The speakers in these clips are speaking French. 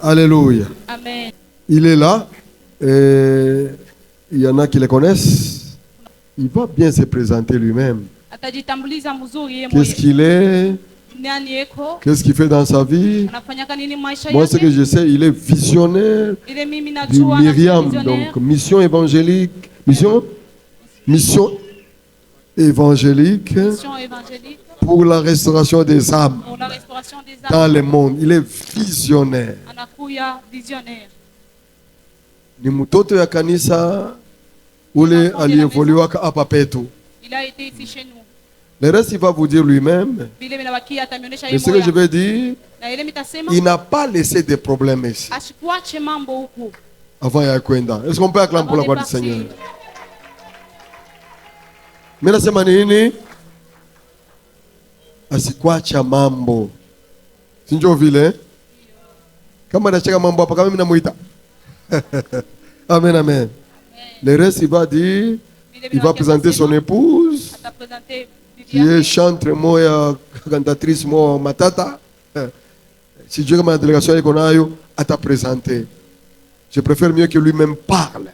Alléluia. Amen. Il est là. Et il y en a qui le connaissent. Il va bien se présenter lui-même. Atajitambuliza mzuri yeye Qu'est-ce mwenyewe. qu'il est? Nani yeko? Qu'est-ce qu'il fait dans sa vie? Anafanyaka nini maisha Moi, ce que yake? je sais, il est visionnaire Ile mimi du najua Myriam. visionnaire. Donc, mission évangélique. Mission évangélique Mission évangélique pour la restauration des âmes pour la restauration des dans âmes. le monde. Il est visionnaire. Anakuya visionnaire. Ni mtoto ya kanisa ule aliyevoliwaka hapa petu. Il a été ici chez nous. Le reste, il va vous dire lui-même. Vile minabakia atamionyesha Mais yeye ce que je moya. veux dire, Na ile mitasema il n'a pas laissé de problème ici. asikuache mambo huku. Avant ya kwenda. Est-ce qu'on peut acclamer pour la gloire du Seigneur? Mimi nasema nini? Asikuacha mambo. Si ndio vile? Kama anacheka mambo hapa kama mimi namuita. Amen, amen. Le reste, il va dire, il va présenter son épouse, qui est chantre moya, cantatrice moya, matata. Si Dieu comme la délégation est qu'on a eu, à t'a présenter. Je préfère mieux que lui-même parle.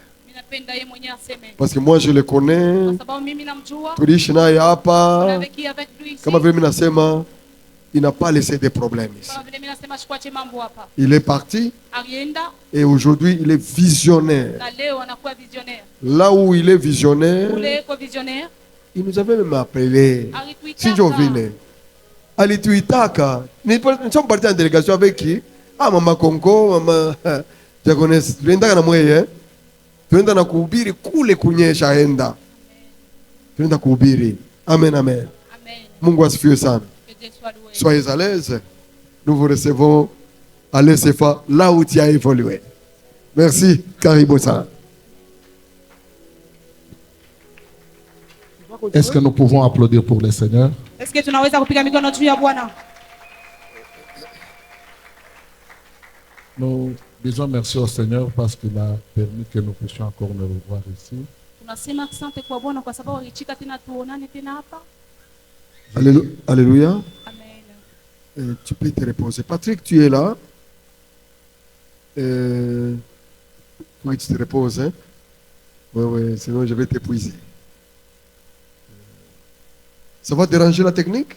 Parce que moi je le connais. Tuliishi naye hapa. Kama vile mimi nasema, il n'a pas laissé de problèmes ici. Il est parti et aujourd'hui il est visionnaire. Là où il est visionnaire, il nous avait même appelé. Si Jovile, alituitaka. Nous sommes partis en délégation avec qui? Ah, Mama Kongo, Mama Jagones. Tunaenda na mweye. Tunaenda na kuhubiri kule kunyesha enda. Tunaenda kuhubiri. Amen, amen. Mungu asifiwe sana. Soyez à l'aise. Nous vous recevons à l'ECFA, là où tu as évolué. Merci, Karibosa. Est-ce que nous pouvons applaudir pour le Seigneur? Est-ce que tunaweza kupiga mikono juu ya Bwana? Nous disons merci au Seigneur parce qu'il a permis que nous puissions encore nous revoir ici. Tunasema asante kwa Bwana kwa sababu alichika tena tuonane tena hapa. Alléluia. Amen. Tu peux te reposer. Patrick, tu es là. Oui, tu te reposes. Hein? Oui, sinon je vais t'épuiser. Ça va déranger la technique?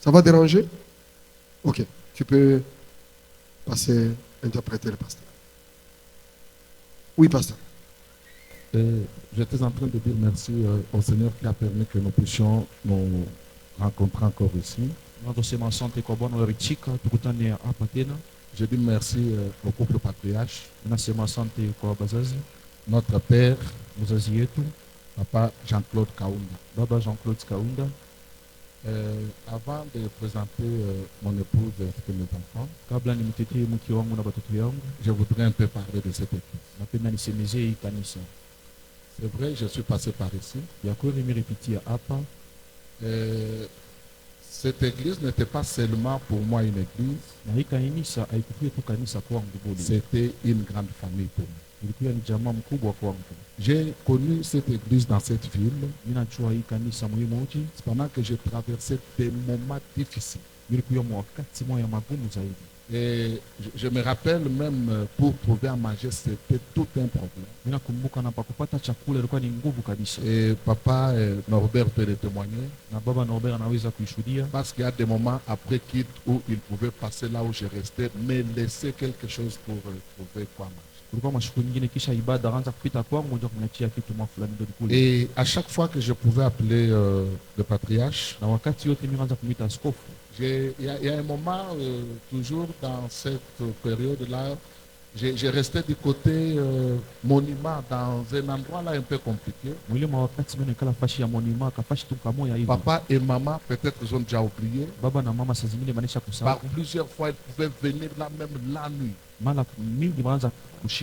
Ça va déranger? Ok, tu peux passer, interpréter le pasteur. Oui, pasteur. J'étais en train de dire merci au Seigneur qui a permis que nous puissions nous rencontrer encore ici. Je dis merci au couple patriarche, notre père, Papa Jean-Claude Kaunda. Baba Jean-Claude Kaunda. Avant de présenter mon épouse et mes enfants, je voudrais un peu parler de cette église. C'est vrai, je suis passé par ici. Cette église n'était pas seulement pour moi une église, c'était une grande famille pour moi. J'ai connu cette église dans cette ville pendant que j'ai traversé des moments difficiles. Et je me rappelle même pour trouver à manger, c'était tout un problème. Et papa Norbert peut le témoigner. Parce qu'il y a des moments après quitte où il pouvait passer là où je restais, mais laisser quelque chose pour trouver quoi manger. Et à chaque fois que je pouvais appeler le patriarche, il y a un moment, toujours dans cette période-là, j'ai resté du côté monument, dans un endroit là un peu compliqué. Papa et maman, peut-être ils ont déjà oublié. Par plusieurs fois, ils pouvaient venir là même la nuit.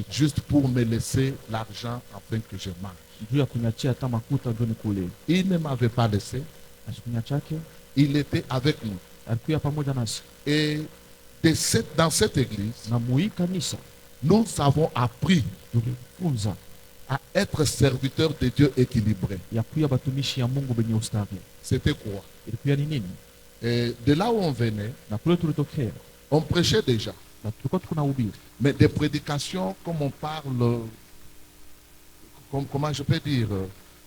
Juste pour me laisser l'argent afin que je mange. Il ne m'avait pas laissé. Il était avec nous. Et dans cette église, nous avons appris à être serviteurs de Dieu équilibrés. C'était quoi? Et de là où on venait, On prêchait déjà. na tulikuwa tuko nahubiri, Mais des prédications, comme on parle, comment je peux dire,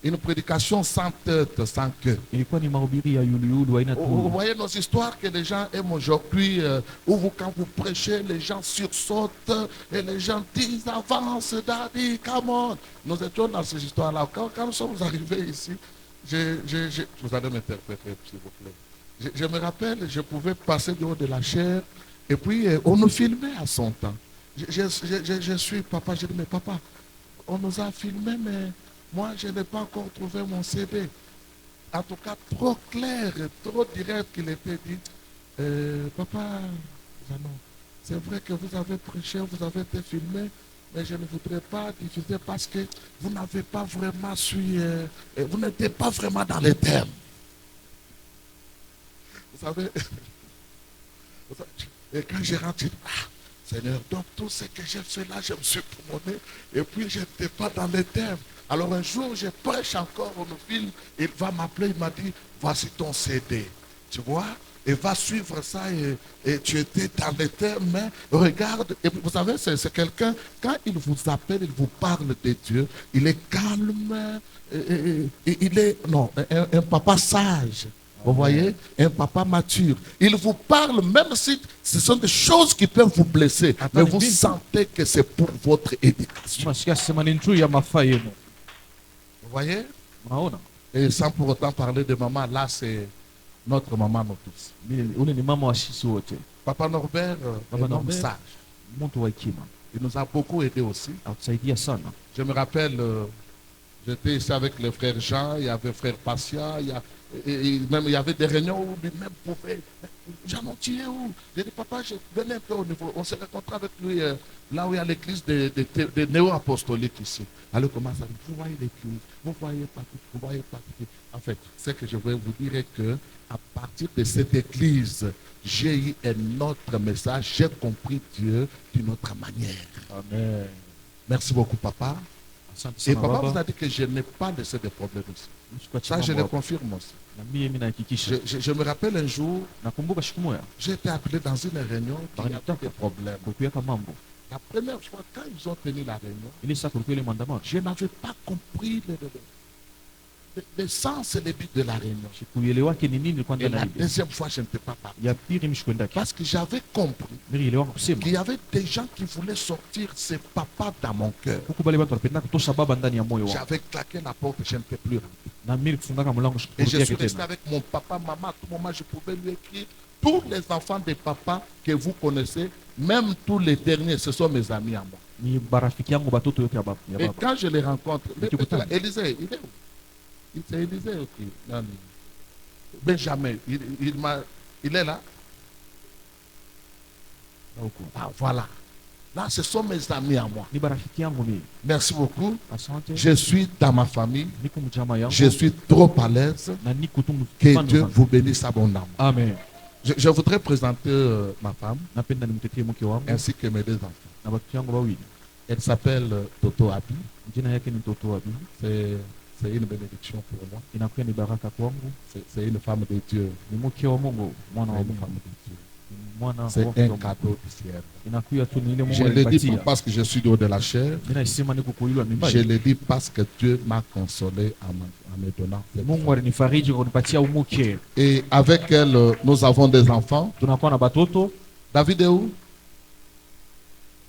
une prédication sans tête, sans queue. ilikuwa ni mahubiri ya yuliyulu haina Vous tu. voyez nos histoires que les gens aiment aujourd'hui, où quand vous prêchez, les gens sursautent et les gens disent avance, daddy, come on. Nous étions dans ces histoires-là. Quand nous sommes arrivés ici, vous allez m'interpréter, s'il vous plaît. Je me rappelle, je pouvais passer du haut de la chair et puis on nous filmait à son temps. Je suis papa, je dis, mais papa, on nous a filmé, mais moi, je n'ai pas encore trouvé mon CD. En tout cas, trop clair, trop direct qu'il était dit. Papa, Janon, c'est vrai que vous avez prêché, vous avez été filmé, mais je ne voudrais pas diffuser parce que vous n'avez pas vraiment su, vous n'étiez pas vraiment dans les thèmes. Vous savez, et quand j'ai rentré, Seigneur, donc tout ce que j'ai fait là, je me suis promené, et puis je n'étais pas dans les thèmes. Alors un jour, je prêche encore, on nous filme, il va m'appeler, il m'a dit, voici ton CD, tu vois, et va suivre ça, et tu étais dans les thèmes, mais regarde, et vous savez, c'est quelqu'un, quand il vous appelle, il vous parle de Dieu, il est calme, il est, non, un papa sage. Vous voyez, un papa mature. Il vous parle, même si ce sont des choses qui peuvent vous blesser, mais vous sentez que c'est pour votre éducation. Unasikia sema ni njuu ya mafaa yenu. Vous voyez? Unaona? Et sans pour autant parler de maman, là c'est notre maman, nous tous. Ule ni mama wa sisi wote. Papa Norbert, Papa un homme Norbert. sage. Mtu wa hekima. Il nous a beaucoup aidés aussi. Atusaidia sana. Je me rappelle, j'étais ici avec le frère Jean, il y avait le frère Passia, même il y avait des réunions où lui-même pouvait. Jean, tu es où? J'ai dit, papa, je venais un peu au niveau. On s'est rencontré avec lui là où il y a l'église des néo-apostoliques ici. Alors, il commence à dire, vous voyez l'église, vous voyez pas tout, vous voyez pas tout. En fait, ce que je veux vous dire est que à partir de cette église, j'ai eu un autre message, j'ai compris Dieu d'une autre manière. Amen. Merci beaucoup, papa. Asante Et sana papa vous baba. a dit que je n'ai pas laissé de problème ici. Msikuache Ça, je mambo le hapa. confirme aussi. Na mimi nahakikisha. Je me rappelle un jour, Nakumbuka siku moja j'ai été appelé dans une réunion qui avait des problèmes. kukiweka mambo. La première fois, quand ils ont tenu la réunion, Ili sasa kulikuwa ile maandamano. je n'avais pas compris le sens et le but de la réunion. Sikuelewake ni nini kwanza Et na la ile. deuxième fois, je n'étais pas parti. Ya pili mshikwendaki. Parce que j'avais compris Nilielewa kusema. qu'il y avait des gens qui voulaient sortir ces papas dans mon cœur. Huku bale watu wanapenda kutosha baba ndani ya moyo wao. J'avais claqué la porte, je ne peux plus rentrer. Na mimi kufungaka mlango Et je sikurudia suis resté tena. avec mon papa, maman, à tout moment, je pouvais lui écrire. Tous les enfants des papas que vous connaissez, même tous les derniers, ce sont mes amis à moi. Ni barafiki yangu batoto yote ya baba. Ya Et baba. quand je les rencontre, Mais tu écoutes. Élisée, il est où? C'est Élisée, ok. Non, Benjamin, il est là. Na huko. Ah, voilà. Là, ce sont mes amis à moi. Ni barafiki yangu mimi. Merci beaucoup. Asante. Je suis dans ma famille. Niko mjama yangu. Je suis trop à l'aise. Na niko tu Que mfano Dieu sana. vous bénisse abondamment. Amen. Je voudrais présenter ma femme Napenda nimtetee mke wangu ainsi que mes deux enfants. na watoto yangu wawili. Elle s'appelle Toto Abi. Jina yake ni mtoto wa bibi. C'est une bénédiction pour moi. Inakuwa ni baraka kwangu. C'est une femme de Dieu. Ni mke wa Mungu, mwana C'est wa une Mungu. femme de Dieu. Mwana wa C'est Mungu. un cadeau du ciel. Inakuwa tu ni ile Je Mungu le dis pas alipatia. parce que je suis du haut de la chair. Nina isema niko kuilwa Je mimba. le dis parce que Dieu m'a consolé en me donnant cette Mungu femme. alinifariji kwa kunipatia umuke. Et avec elle, nous avons des enfants. Tunakuwa na batoto. David est où?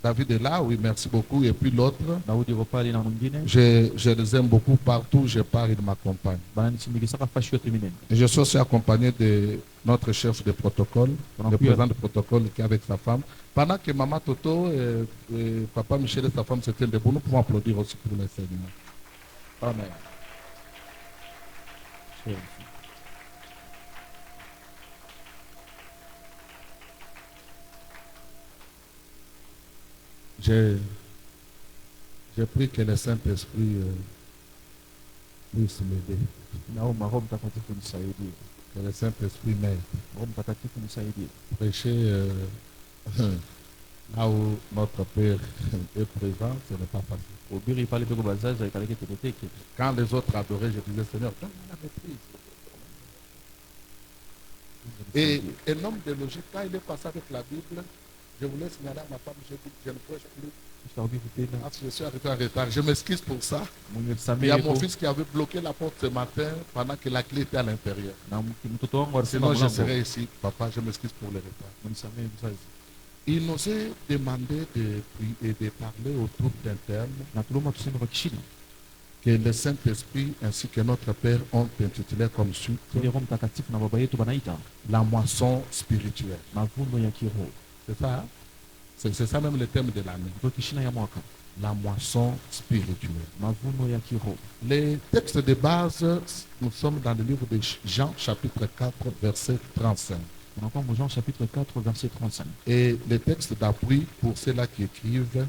David est là, oui, merci beaucoup. Et puis l'autre, Daudi yuko pale na mwingine. je les aime beaucoup partout. Je pars, ils m'accompagnent. Bananisimikisaka fashi yote minene. Et je suis aussi accompagné de notre chef de protocole, le président de protocole qui est avec sa femme. Pendant que Maman Toto et Papa Michel et sa femme se tiennent debout, nous pouvons applaudir aussi pour l'enseignement. Amen. J'ai pris que le Saint-Esprit puisse m'aider, Naomba Roho Mtakatifu nisaidie. que le Saint-Esprit m'aide. Roho Mtakatifu nisaidie. Prêcher là où notre Père est présent, ce n'est pas facile. Ubiri pale peko bazaza ikaleke teketeke. Quand les autres adoraient, je disais, Seigneur, donne-moi la maîtrise. Et un homme de logique, quand il est passé avec la Bible, je voulais signaler à ma femme, je dis, je ne prêche plus. Ah, je suis arrivé en retard. Je m'excuse pour ça. Il y a mon fils qui avait bloqué la porte ce matin pendant que la clé était à l'intérieur. Sinon, je serais ici. Papa, je m'excuse pour le retard. Il nous a demandé de prier et de parler autour d'un thème que le Saint-Esprit ainsi que notre Père ont intitulé comme suite la moisson spirituelle. C'est ça, hein? C'est ça même le thème de l'année. La moisson spirituelle. Les textes de base, nous sommes dans le livre de Jean, chapitre 4, verset 35. Jean chapitre 4 verset 35. Et les textes d'appui pour ceux-là qui écrivent,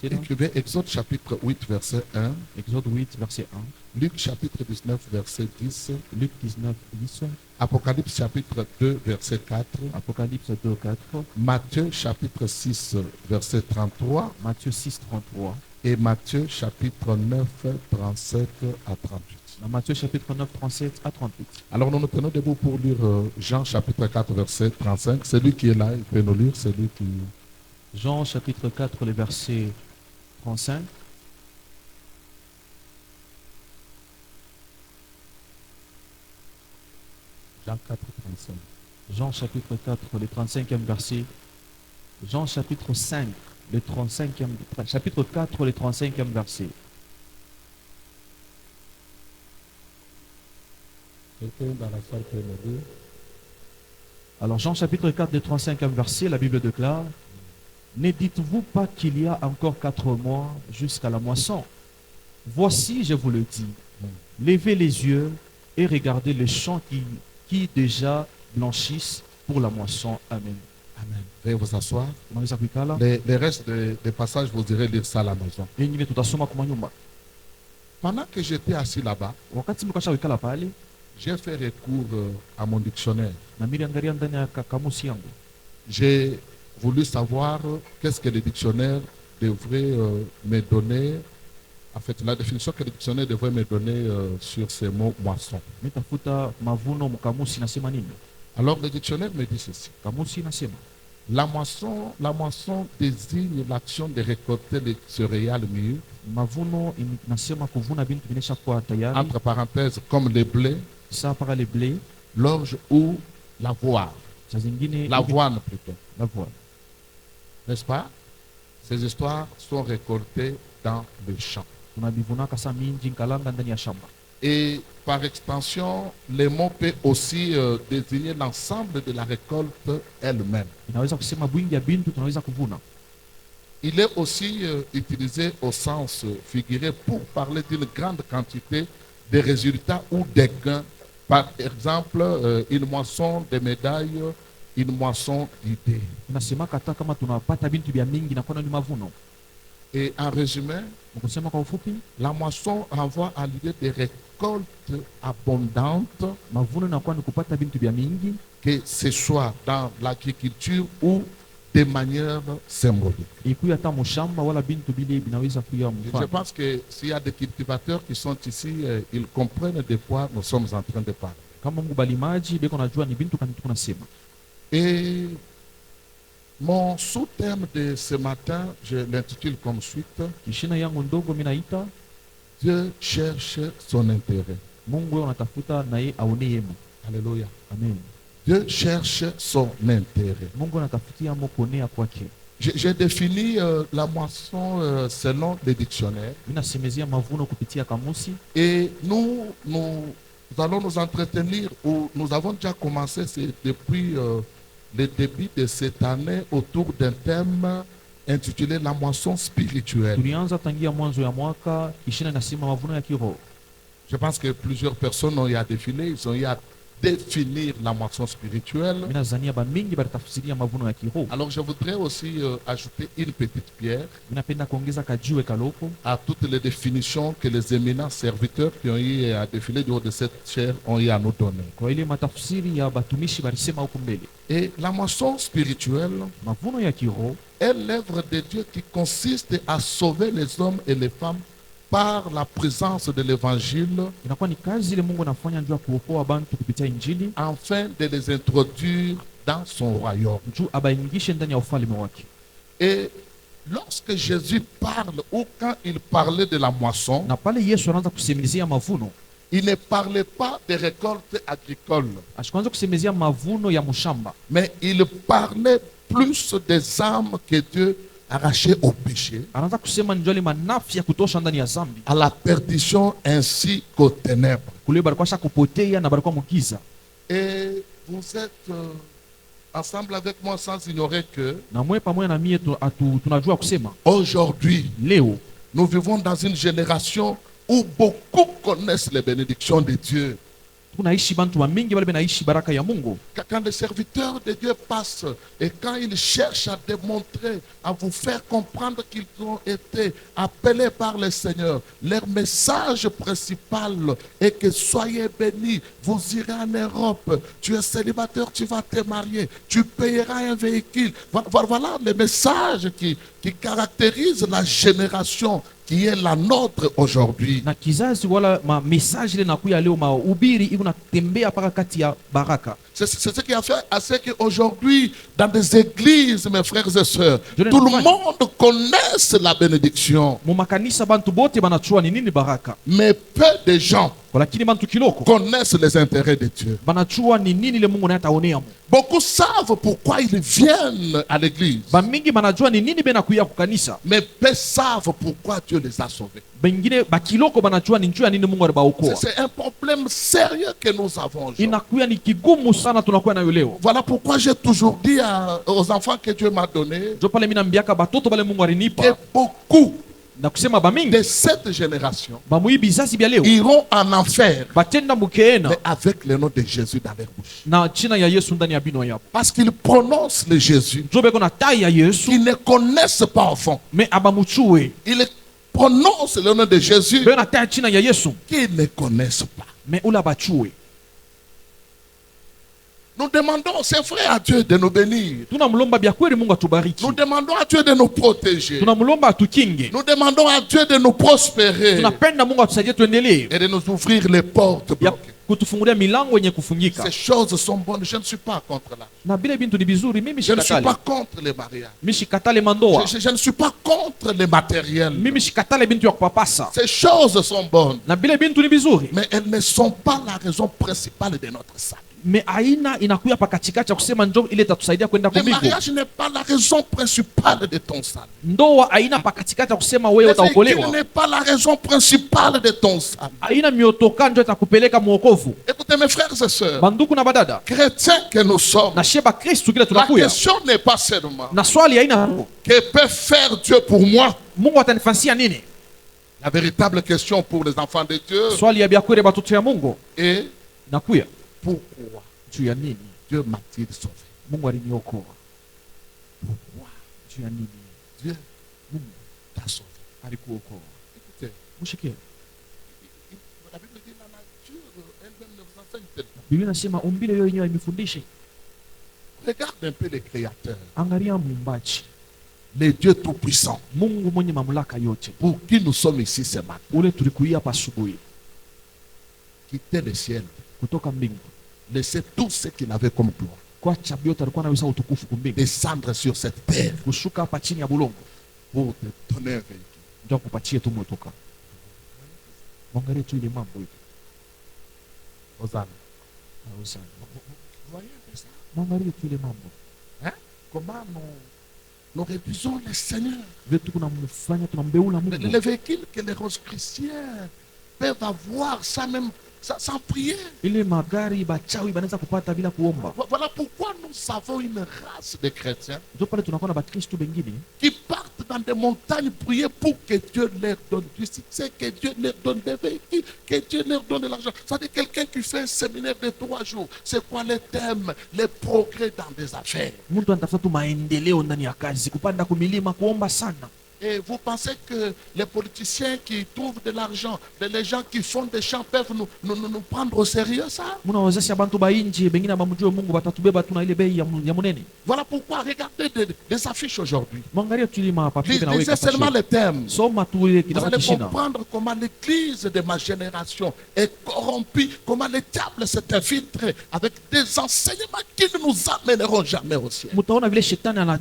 écrivez Exode chapitre 8, verset 1. Exode 8 verset 1. Luc chapitre 19, verset 10. Luc 19, 10. Apocalypse chapitre 2, verset 4. Apocalypse 2, 4. Matthieu chapitre 6, verset 33. Matthieu 6, 33. Et Matthieu chapitre 9, 37 à 38. Dans Matthieu chapitre 9, 37 à 38. Alors nous nous tenons debout pour lire Jean chapitre 4, verset 35. Celui qui est là, il peut nous lire, celui qui... Jean chapitre 4, le verset 35. Jean 4, 35. Jean chapitre 4, le 35e verset. Jean chapitre 5, le 35e, chapitre 4, le 35e verset. Quelqu'un dans la salle peut nous dire? Alors Jean chapitre 4, le 35e verset, la Bible déclare: ne dites-vous pas qu'il y a encore 4 mois jusqu'à la moisson? Voici, je vous le dis, levez les yeux et regardez les champs qui déjà blanchissent pour la moisson. Amen. Amen. Veuillez vous asseoir. Unaweza kuikala. Les restes des passages, vous irez lire ça à la maison. Ingine tutasoma kwa nyumba. Pendant que j'étais assis là-bas, Wakati mkasha wikala pale, j'ai fait recours à mon dictionnaire. na mimi angalia ndani ya kamusi yangu. J'ai voulu savoir qu'est-ce que le dictionnaire devrait me donner. En fait, la définition que le dictionnaire devrait me donner sur ces mots moisson. Nitafuta mavuno mkamusi nasema nini? Alors le dictionnaire me dit ceci. Kamusi nasema La moisson désigne l'action de récolter les céréales mûres, mavuno nasema kuvuna bintu binesha kwa tayari. entre parenthèses comme le blé, Saa para le blé, l'orge ou l'avoine. saa zingine L'avoine plutôt. l'avoine. N'est-ce pas? Ces histoires sont récoltées dans le champ. Tunabivunaka saa mingi nkalanga ndani ya shamba. Et par extension, les mots peuvent aussi désigner l'ensemble de la récolte elle-même. Inaweza kusema bwingi ya bintu tunaweza kuvuna. Il est aussi utilisé au sens figuré pour parler d'une grande quantité de résultats ou des gains. Par exemple, une moisson de médailles, une moisson d'idées. Inasemaka hata kama tunapata bintu bya mingi na kuna ni mavuno. Et en résumé, Mkusema kwa ufupi, la moisson renvoie à l'idée de récolte abondante, mavuno inakuwa ni kupata bintu bya mingi, que ce soit dans l'agriculture ou de manière symbolique. ikuya hata mushamba wala bintu bile binaweza kuya Je mfano. pense que s'il y a des cultivateurs qui sont ici, ils comprennent de quoi nous sommes en train de parler. Kama Mungu balimaji beko najua ni bintu kani tuko nasema. Et mon sous-thème de ce matin, je l'intitule comme suite: Kishina yangu ndogo mimi naita Dieu cherche son intérêt. Mungu yeye anatafuta na yeye aone yemu. Alléluia. Amen. Dieu cherche son intérêt. Mungu anatafutia mokonea kwake. J'ai défini la moisson selon les dictionnaires. Mimi nasemezia mavuno kupitia kamusi. Et nous allons nous entretenir, ou nous avons déjà commencé depuis le début de cette année autour d'un thème intitulé la moisson spirituelle. Tulianza tangia mwanzo ya mwaka kishina nasema mavuno ya kiroho. Je pense que plusieurs personnes ont eu à défiler, ils ont eu à définir la moisson spirituelle. Mimi nazania ba mingi batafsiria mavuno ya kiroho. Alors je voudrais aussi ajouter une petite pierre Mimi napenda kuongeza kajiwe kaloko à toutes les définitions que les éminents serviteurs qui ont eu à défiler du haut de cette chaire ont eu à nous donner. kwa ile matafsiri ya batumishi balisema huko mbele. Et la moisson spirituelle Mavuno ya kiroho est l'œuvre de Dieu qui consiste à sauver les hommes et les femmes par la présence de l'évangile Inakuwa ni kazi ile Mungu anafanya juu ya kuokoa bantu kupitia Injili, afin de les introduire dans son royaume. juu abaingishe ndani ya ufalme wake. Et lorsque Jésus parle, ou quand il parlait de la moisson, Na pale Yesu anaanza kusemezea mavuno, il ne parlait pas des récoltes agricoles, ashikuanza kusemezea mavuno ya mshamba, mais il parlait plus des âmes que Dieu arrachait au péché, anaanza kusema njoo ile manafi ya kutosha ndani ya zambi, à la perdition ainsi qu'aux ténèbres. kule balikuwa shakupotea na balikuwa mukiza. Et vous êtes ensemble avec moi sans ignorer que Na mwe pamoja na mie tunajua kusema aujourd'hui, leo nous vivons dans une génération où beaucoup connaissent les bénédictions de Dieu. tunaishi bantu mingi bale benaishi baraka ya Mungu. Quand les serviteurs de Dieu passent et quand ils cherchent à démontrer, à vous faire comprendre qu'ils ont été appelés par le Seigneur, leur message principal est que soyez bénis, vous irez en Europe, tu es célibataire, tu vas te marier, tu payeras un véhicule. Voilà le message qui caractérise la génération qui est la nôtre aujourd'hui. Na kizazi wala ma message ile nakuya leo mahubiri iko natembea paka kati ya baraka. C'est ce qui a fait à ce qu'aujourd'hui, dans des églises, mes frères et sœurs, tout le monde connaisse la bénédiction. Mu makanisa bantu bote banachua ni nini baraka, Mais peu de gens lakini bantu kiloko connaissent les intérêts de Dieu. banachua ni nini le Mungu naye ataonea mu. Beaucoup savent pourquoi ils viennent à l'église, Bamingi banajua ni nini bena kuya kukanisa, mais peu savent pourquoi Dieu les a sauvés. bengine bakiloko banajua ni njuu ya nini Mungu alibaokoa. C'est un problème sérieux que nous avons aujourd'hui. Inakuya ni kigumu sana tunakuwa nayo leo. Voilà pourquoi j'ai toujours dit aux enfants que Dieu m'a donnés Jo pale mina mbiaka batoto bale Mungu que alinipa beaucoup na kusema bamingi de cette génération bamuyi bizazi bya leo iront en enfer, batenda mukeena mais avec le nom de Jésus dans leur bouche. na china ya Yesu ndani ya bino yabo. Parce qu'ils prononcent le Jésus Jo beko na tai ya Yesu qu'ils ne connaissent pas au fond. me abamuchue Ils prononcent le nom de Jésus beko na tai ya china ya Yesu qu'ils ne connaissent pas. me ula bachue. Nous demandons, c'est vrai à Dieu de nous bénir. Tunamlomba bya kweli Mungu atubariki. Nous demandons à Dieu de nous protéger. Tunamlomba atukinge. Nous demandons à Dieu de nous prospérer Tunapenda Mungu atusaidie tuendelee et de nous ouvrir les portes ya bloquées. kutufungulia milango yenye kufungika. Ces choses sont bonnes. Je ne suis pas contre là. Na bile bintu ni bizuri, mimi Je ne suis shikatale. pas contre les mariages. Mimi shikatale mandoa. Je ne suis pas contre les matériels. Mimi shikatale bintu ya kupapasa. Ces choses sont bonnes, Na bile bintu ni bizuri. mais elles ne sont pas la raison principale de notre salut. Me aina inakuya pa katikati ya kusema njoo ile itatusaidia kwenda Le kwa mbingu. mariage n'est pas la raison principale de ton salut. Ndoa aina pa katikati ya kusema wewe Le véhicule utaokolewa. n'est pas la raison principale de ton salut. Aina miotoka njoo itakupeleka muokovu. Écoutez mes frères et sœurs, Banduku na badada. chrétiens que nous sommes, Na sheba Kristo kile la tunakuya. question n'est pas seulement Na swali aina que peut faire Dieu pour moi. Mungu atanifansia nini? La véritable question pour les enfants de Dieu Swali ya byakwere batoto ya Mungu est nakuya pourquoi juu ya nini Dieu m'a-t-il sauvé? Mungu aliniokoa? Pourquoi Juu ya nini Dieu Mungu t'a sauvé? alikuokoa? Écoutez, Mushike, la Bible dit la nature elle-même ne vous enseigne tellement. Biblia inasema umbile yeye yenyewe imefundisha. Regarde un peu les créateurs, Angalia muumbaji, les dieux tout-puissants, Mungu mwenye mamlaka yote, pour qui nous sommes ici ce matin. ule tulikuia hapa asubuhi Quitter le ciel, kutoka mbingu, laisser tout ce qu'il avait comme gloire, kwacha vyote alikuwa anaweza utukufu kumbingu, descendre sur cette terre kushuka hapa chini ya bulongo pour te donner un véhicule. ndio kupatie tu motoka. Mwangalie tu ile mambo hivi. Hosanna. Hosanna. Vous voyez un peu ça? Mwangalie tu ile mambo. Hein? Comment nous réduisons les seigneurs. Vitu kunamfanya tunambeula Les Mungu. véhicules que les chrétiens peuvent avoir sans prier. Ile magari bachawi banaweza kupata bila kuomba. Voilà pourquoi nous avons une race de chrétiens Ndio pale tunakuwa na bakristo bengine qui partent dans des montagnes prier pour que Dieu leur donne du succès, que Dieu leur donne des véhicules, que Dieu leur donne de l'argent. C'est-à-dire quelqu'un qui fait un séminaire de 3 jours. C'est quoi les thèmes? Les progrès dans des affaires. mtu anatafuta tu maendeleo ndani ya kazi, kupanda kumilima, kuomba sana. Et vous pensez que les politiciens qui trouvent de l'argent, les gens qui font des champs peuvent nous prendre au sérieux ça? Munawezesha bantu ba nje bengine bamjue Mungu batatubeba tuna ile bei ya munene. Voilà pourquoi regardez des affiches aujourd'hui. Mwangalia tulima papier na Lisez seulement les thèmes. soma tu ile Vous kitabu allez kishina. comprendre comment l'église de ma génération est corrompue, comment le diable s'est infiltré avec des enseignements qui ne nous amèneront jamais au ciel. Mutaona vile shetani ana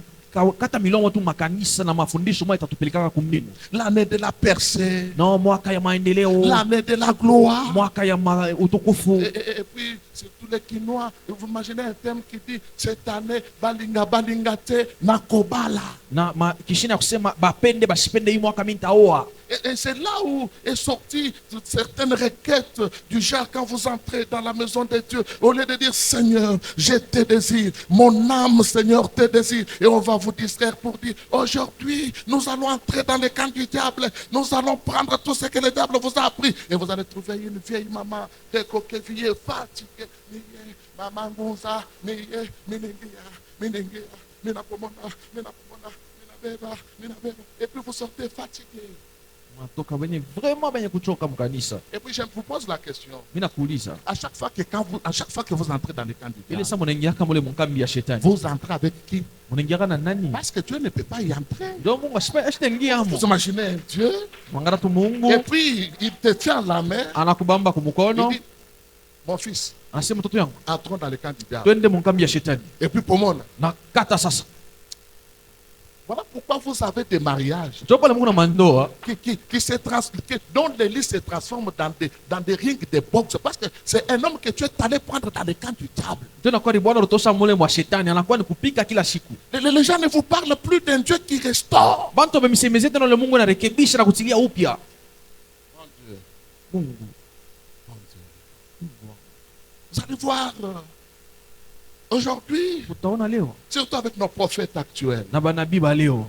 kata milongo tu makanisa na mafundisho mwa itatupelekaka kumnini. L'année de la percée, No mwaka ya maendeleo, l'année de la gloire. mwaka ya utukufu. Et puis, c'est tous les Quinois. Vous imaginez un thème qui dit cette année, balinga balingate nakobala. Na kishina ya kusema bapende basipende hii mwaka mimi nitaoa. Et c'est là où est sortie certaines requêtes du genre quand vous entrez dans la maison de Dieu, au lieu de dire Seigneur, je te désire, mon âme Seigneur te désire, et on va vous distraire pour dire aujourd'hui nous allons entrer dans le camp du diable, nous allons prendre tout ce que le diable vous a appris, et vous allez trouver une vieille maman, des coquilles fatiguée, maman Gonza, et puis vous sortez fatigué. Matoka wenye vraiment benye kuchoka mkanisa. Et puis je vous pose la question. Mimi nakuuliza. À chaque fois que vous entrez dans le camp du Ile diable, saa munaingia kama ule mkambi ya shetani. vous entrez avec qui? Munaingia na nani? Parce que Dieu ne peut pas y entrer. Ndio Mungu ashitaingia Vous hapo. imaginez un Dieu, Mwangara tu Mungu et puis il te tient la main, anakubamba il kumukono, dit, mon fils, anasema mtoto yangu, entrons dans le camp du diable. twende mkambi ya shetani. Et puis pour moi, Na kata sasa. voilà pourquoi vous avez des mariages Ndio pale Mungu na mandoa dont les lits se transforment dans des rings de boxe. Parce que c'est un homme que tu es allé prendre dans le camp du diable. tena kwa bwana utosha mule mwa shetani anakuwa ni kupika kila siku. Les gens ne vous parlent plus d'un Dieu qui restaure. Bantu wamemsemezea tena ule Mungu anarekebisha na kutilia upya. Mon Dieu, Mungu. mon Dieu. Vous allez voir, aujourd'hui, Utaona leo surtout avec nos prophètes actuels. na banabii ba leo.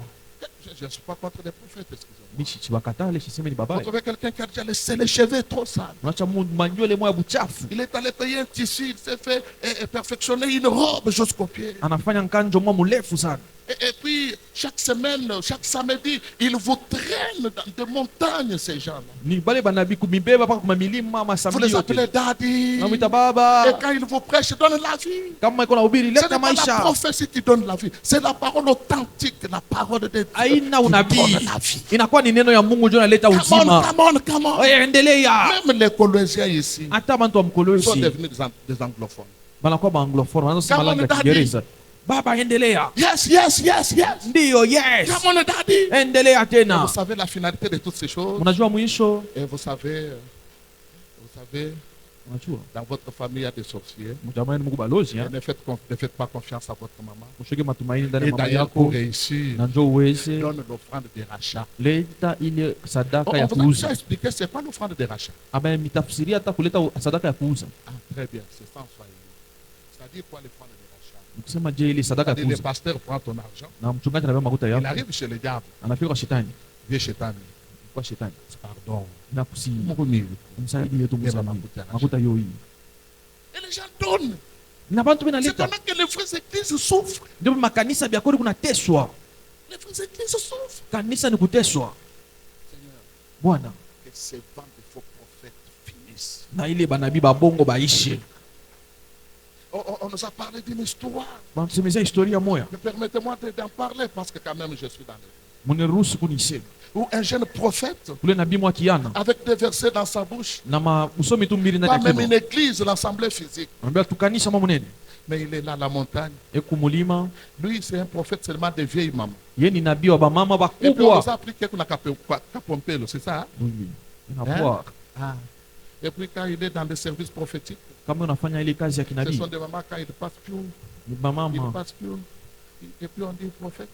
Je ne suis pas contre les prophètes, excusez-moi. Bichi chibakatale shiseme ni Vous babaya. trouvez quelqu'un qui a déjà laissé les cheveux trop sales. Unacha manywele moya buchafu. Il est allé payer un tissu, il s'est fait perfectionner une robe jusqu'aux pieds. Anafanya nkanjo mwa mrefu sana. Et puis, chaque semaine, chaque samedi, ils vous traînent dans des montagnes, ces gens-là. Ni bale banabii kumibeba paka kuma milima Vous masambi les yote. appelez daddy. Namwita Et baba. quand ils vous prêchent, ils donnent la vie. Kama iko na ubiri Ce leta n'est pas la maisha. prophétie qui donne la vie. C'est la parole authentique, la parole de Dieu Haina qui unabii. donne la vie. Inakuwa ni neno ya Mungu ndio inaleta Come on, uzima. come on, come on. Oye endelea. Même les Colossiens ici Hata bantu wa sont mkolosi devenus des anglophones. banakuwa ba anglophone wanasema Come on, lugha ya daddy. Kiingereza. Baba endelea. Yes, yes, yes, yes. Ndio yes. Come on, daddy. Endelea tena. Vous savez la finalité de toutes ces choses. Unajua mwisho? Et vous savez, Unajua? dans votre famille, il y a des sorciers. Mtamani Mungu balozi Et ya. ne faites pas confiance à votre maman. Ushike matumaini ndani ya Et mama d'ailleurs, pour yako. réussir, Na njoo uweze donne l'offrande de rachat. leta ile sadaka On ya vous a déjà kuuza. expliqué, c'est pas l'offrande de rachat. Aba mitafsiria hata kuleta sadaka ya kuuza. Ah, très bien, c'est sans soyer. C'est-à-dire quoi l'offrande de rachat? Nikusema je ile sadaka ya C'est-à-dire le kuuza. pasteur prend ton argent, Na mchungaji anabeba makuta il yako. arrive chez le diable. Anafika kwa shetani. Vieux chétan, Kwa shetani. pardon. Nakusi Mouroumir. umsaidie tu Beba msaidie. makuta ya Makuta yoi. Et les gens donnent. Na bantu C'est benaleta. pendant que les vraies églises souffrent. Ndio makanisa bya kweli kunateswa. Les vraies églises souffrent. Kanisa ni kuteswa. Seigneur, Bwana. que ces vents de faux prophètes finissent. Na ile banabii babongo baishe. On nous a parlé d'une histoire. Bantusemezea historia moya. Mais permettez-moi d'en parler parce que quand même je suis dans l'église. Muniruhusu kunisema. Où un jeune prophète, Ule nabii mwa kiana avec des versets dans sa bouche, na usomi tu mbili ndani pas ya même kibo. une église, l'assemblée physique, Anambia tukanisa mwa munene. mais il est là à la montagne. Eku mulima. Lui, c'est un prophète seulement des vieilles mamans. Ye ni nabii wa bamama Et puis on nous bakubwa. a appris qu'on a capompelo, c'est ça? Hein? Oui. Inapoa. Ah. Et puis quand il est dans des services prophétiques, Kama unafanya ile kazi ya ce kinabii. sont des mamans quand ils passent plus, Ni ils bamama. passent plus. Et puis on dit prophète.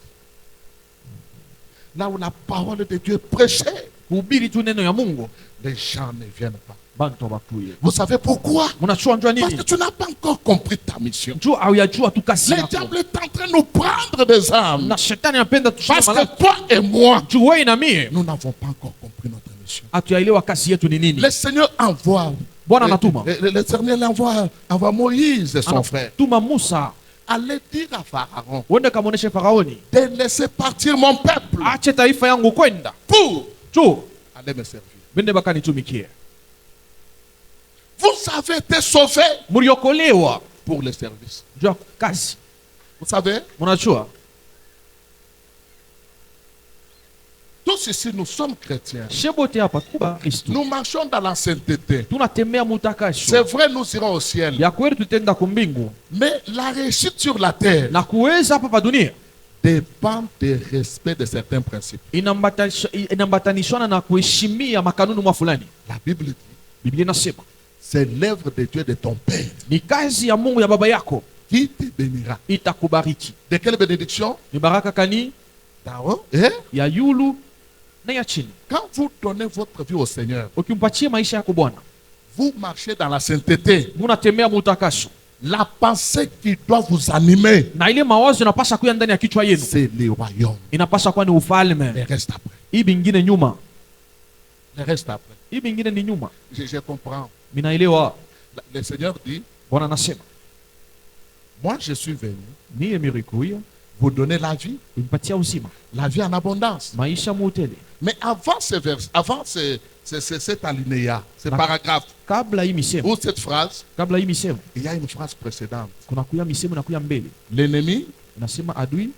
Là où la parole de Dieu est prêchée, Kuhubiri tu neno ya Mungu. les gens ne viennent pas. Bantu bakuye. Vous savez pourquoi? Unachua njua Parce nini? que tu n'as pas encore compris ta mission. Njua au yajua tu kasi Le yako. diable est en train de nous prendre des âmes. Na shetani anapenda tushike Parce malaki. que toi et moi, Juu wewe na mie nous n'avons pas encore compris notre mission. hatuyaelewa kasi yetu ni nini. Le Seigneur envoie. Bwana anatuma. Le Seigneur envoie Moïse et son frère. Anatuma Musa allez dire à Pharaon uende kamwoneshe Faraoni, de laisser partir mon peuple ache taifa yangu kwenda pour juu aller me servir. bende bakanitumikie. Vous avez été sauvés Muliokolewa pour le service. juu ya kazi. Vous savez, Munajua tous ici nous sommes chrétiens. shebote hapa tuba Kristo, Nous marchons dans la sainteté. tunatembea C'est mutakasho vrai, nous irons au ciel. ya kweli, tutenda kumbingu Mais la réussite sur la terre na kuweza hapa pa dunia dépend du respect de certains principes. inambatanishwana na kuheshimia makanuni mwa fulani. La Bible dit, Biblia inasema c'est l'œuvre de Dieu de ton Père ni kazi ya Mungu ya baba yako qui te bénira. itakubariki. De quelle bénédiction? Ni baraka kani D'en haut. Eh? ya yulu na ya chini. Quand vous donnez votre vie au Seigneur, Ukimpatia maisha yako Bwana, vous marchez dans la sainteté. munatembea mutakasho, La pensée qui doit vous animer, na ile mawazo inapasha kuya ndani ya kichwa yenu, c'est le royaume. inapasha kuwa ni ufalme. Le reste après. Hii bingine nyuma, Le reste après. hii bingine ni nyuma. Je comprends. Minaelewa. Le Seigneur dit, Bwana anasema moi je suis venu niye mirikuya vous donner la vie kumpatia uzima, en abondance. maisha muutele. Mais avant ce vers, avant cet alinéa, ce paragraphe Kabla hii misemo, ou cette phrase, kabla hii misemo il y a une phrase précédente. kuna kuya misemo na kuya mbele, L'ennemi inasema adui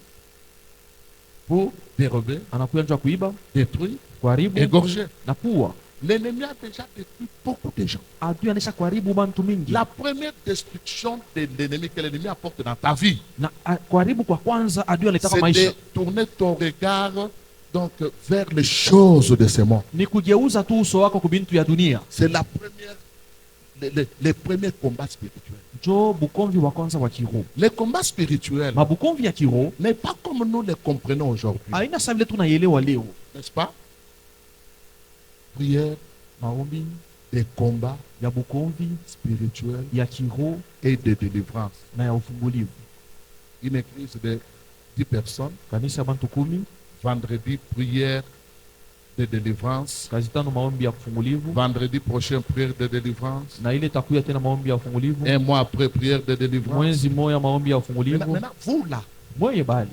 pour dérober, anakuya njoo kuiba, détruire, kuharibu égorger. na kuua. L'ennemi a déjà détruit beaucoup de gens. Adui anesha kuharibu bantu mingi. La première destruction de l'ennemi que l'ennemi apporte dans ta vie, Na kuharibu kwa kwanza adui anataka c'est maisha de tourner ton regard donc vers les choses de ce monde. ni kugeuza tu uso wako kubintu ya dunia. C'est la première, les premiers combats spirituels. Njo bukomvi wa kwanza wa kiroho. Les combats spirituels Mabukomvi ya kiroho n'est pas comme nous les comprenons aujourd'hui, haina sawa vile tunaielewa leo. n'est-ce pas? Prière, Maombi des combats ya bukomvi spirituels ya kiroho et de délivrance. na ya ufungulivu. Une église de 10 personnes, Kanisa ya bantu 10, vendredi prière de délivrance, kazi tano maombi ya ufungulivu, vendredi prochain prière de délivrance, na ile takuya tena maombi ya ufungulivu, un mois après prière de délivrance. mwezi moya maombi ya ufungulivu. Maintenant, vous là, Mweye bali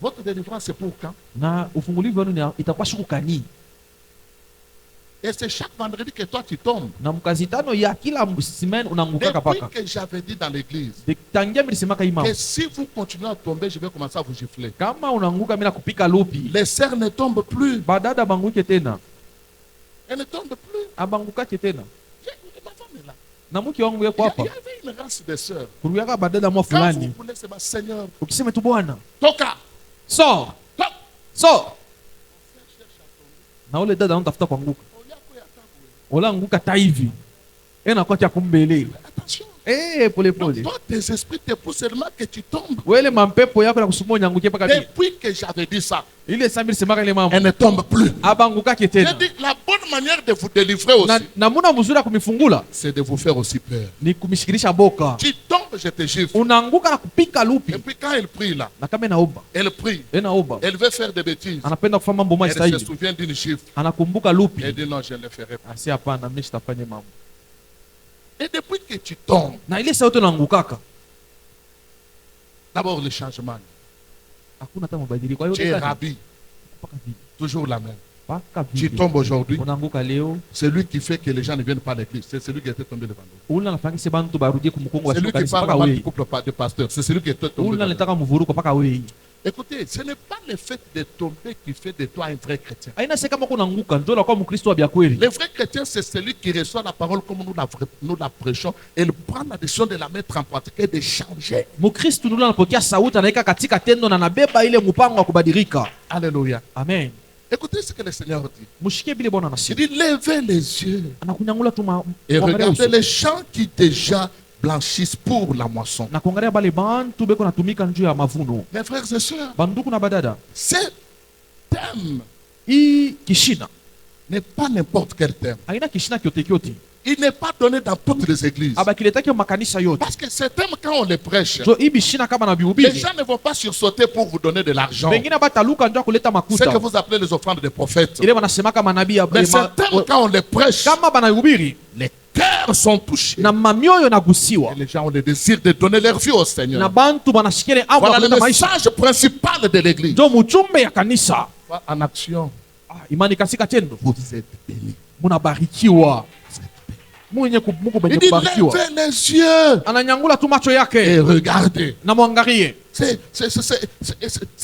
votre délivrance c'est pour quand? na ufungulivu wenu itakuwa siku kani, Et c'est chaque vendredi que toi tu tombes. na mkazi tano ya kila semaine unaanguka Depuis paka. que j'avais dit dans l'église Tangia milisemaka imam, que si vous continuez à tomber, je vais commencer à vous gifler. kama unaanguka mimi nakupika lupi. Les sœurs ne tombent plus. Badada banguke tena, Elles ne tombent plus. abangukake tena. Ma femme est là. Na mke wangu yako Il hapa, y avait une race de sœurs. kuruyaka badada mwa Quand vous fulani, voulez, c'est ma Seigneur. ukisema tu Bwana Toka. so Toka. so, na ule dada anatafuta kuanguka, wala anguka ta hivi kwa cha kumbele. Attention. Pole pole, Toi, tes esprits te poussent seulement que tu tombes. wele mampepo yako na kusumua nyanguke paka bi Depuis que j'avais dit ça, ile sambi semaka ile mambo elle ne tombe plus. abangukake J'ai tena. dit, la bonne manière de vous délivrer aussi, Na namuna mzuri ya kumifungula c'est de vous faire aussi peur. ni kumishikilisha boka. Tu tombes, je te gifle. Unaanguka na kupika Et lupi, puis quand elle prie là, na kama inaomba elle prie. inaomba, Elle veut faire des bêtises. anapenda kufanya mambo Elle se mastahili, souvient d'une gifle. anakumbuka lupi, Elle dit non, je ne le ferai pas. asi hapana, mimi sitafanya mambo. Et depuis que tu tombes, Na ile sauti unaangukaka, d'abord le changement. hakuna hata mabadiliko. Kwa Tu es hiyo rabbi, paka vile, toujours la même. paka Tu vile tombes aujourd'hui, unaanguka leo, c'est lui qui fait que les gens ne viennent pas à l'église. C'est celui qui était tombé devant nous. ula nafanyisa bantu barudie kumkongo wa C'est lui qui kanisa parle paka mal du wewe, couple de pasteurs. C'est celui qui était tombé ula devant nous. nataka mvuruko paka wewe. Écoutez, ce n'est pas le fait de tomber qui fait de toi un vrai chrétien. Aina sema kama kunaanguka ndio la kwa Mkristo wa bya kweli. Le vrai chrétien, c'est celui qui reçoit la parole comme nous la prêchons et il prend la décision de la mettre en pratique et de changer. Mkristo ndio anapokea sauti anaika katika tendo na anabeba ile mpango wa kubadilika. Alléluia. Amen. Écoutez ce que le Seigneur dit. Mshike bile Bwana Il anasema. dit, levez les yeux Anakunyangula tu et kuangalia regardez uso. les champs qui déjà blanchissent pour la moisson. Na kuangalia bale bantu beko natumika njoo ya mavuno. Mes frères et sœurs, Banduku na badada. ce thème Hii kishina n'est pas n'importe quel thème. haina kishina kyote kyote. Il n'est pas donné dans toutes les églises. Abakiletaki makanisa yote. Parce que ce thème, quand on les prêche, Jo hii bishina kama na les bihubiri. gens ne vont pas sursauter pour vous donner de l'argent. Bengine bataluka njoo kuleta Ce makuta. que vous appelez les offrandes des prophètes. Ile wanasema kama nabii ya Mais ce thème, quand on les prêche, kama banahubiri les thèmes cœurs sont touchés. na mamioyo nagusiwa Et les gens ont le désir de donner leur vie au na Seigneur. bantu banashikia ile amri ya Voilà le kuleta maisha. message principal de l'église. Ndio mjumbe ya kanisa. En action, Imani katika tendo, vous êtes bénis. munabarikiwa. Mungu Il mwenye dit, kubarikiwa levez les yeux ananyangula tu macho et yake regardez. na mwangalie. C'est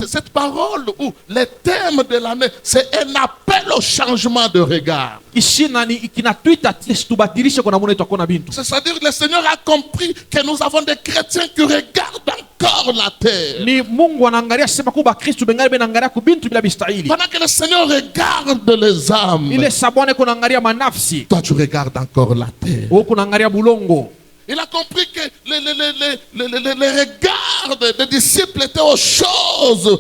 cette parole où le thème de l'année, c'est un appel au changement de regard. Ishina ni kinatwita tubadilishe kuna mwana itakuwa bintu. C'est-à-dire que le Seigneur a compris que nous avons des chrétiens qui regardent encore la terre. Ni Mungu anaangalia sema kuba Kristo bengali benaangalia ku bintu bila bistahili. Pendant que le Seigneur regarde les âmes, Ile sabone kuna angalia manafsi. toi tu regardes encore la terre. Huko naangalia bulongo. Il a compris que les regards des disciples étaient aux choses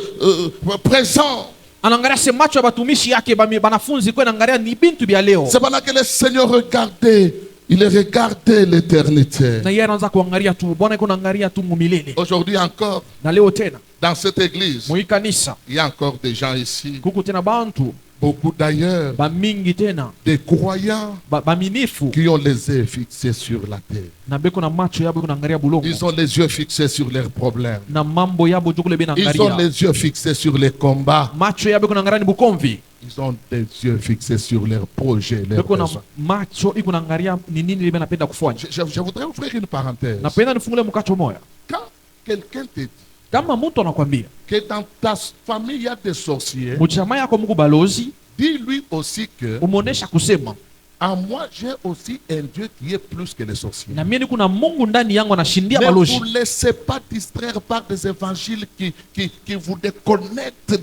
présentes. Anaangalia se macho ya batumishi yake banafunzi kwa naangalia ni bintu bya leo. C'est pendant que le Seigneur regardait, il regardait l'éternité. Na yeye anaanza kuangalia tu, Bwana yuko naangalia tu mumilele. Aujourd'hui encore, Na leo tena dans cette église, mu kanisa il y a encore des gens ici, kuko tena bantu beaucoup d'ailleurs, ba mingi tena des croyants baminifu qui ont les yeux fixés sur la terre. na beko na macho yabo kunaangalia bulongo. Ils ont les yeux fixés sur leurs problèmes. Na mambo yabo jukule bena Ils ont angalia. les yeux fixés sur les combats. Macho yabo kunaangalia ni bukomvi. Ils ont des yeux fixés sur leurs projets, leurs Beko na besoins. macho iko naangalia ni nini libe napenda kufanya. Je voudrais ouvrir une parenthèse. Napenda nifungule mkacho moya. Quand quelqu'un te dit Kama mtu anakwambia que dans ta famille il y a des sorciers, mjamaa yako Mungu balozi, dis-lui aussi que umuonesha kusema en moi j'ai aussi un Dieu qui est plus que les sorciers. na mimi kuna Mungu ndani yangu anashindia Ne balozi. vous laissez pas distraire par des évangiles qui vous déconnectent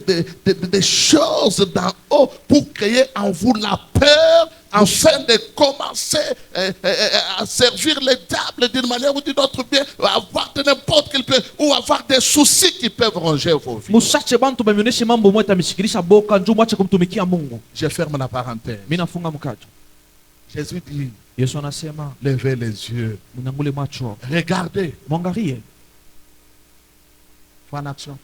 des choses d'en haut pour créer en vous la peur afin de commencer à servir les diables d'une manière ou d'une autre, bien avoir de n'importe quel peu, ou avoir des soucis qui peuvent ronger vos vies. Musache bantu bamioneshe mambo moja mishikilisha boka njoo mwache kumtumikia Mungu. Je ferme la parenthèse. Mimi nafunga mkacho. Jésus dit, Yesu anasema levez les yeux, mnangule macho, regardez, mwangalie. foi en action,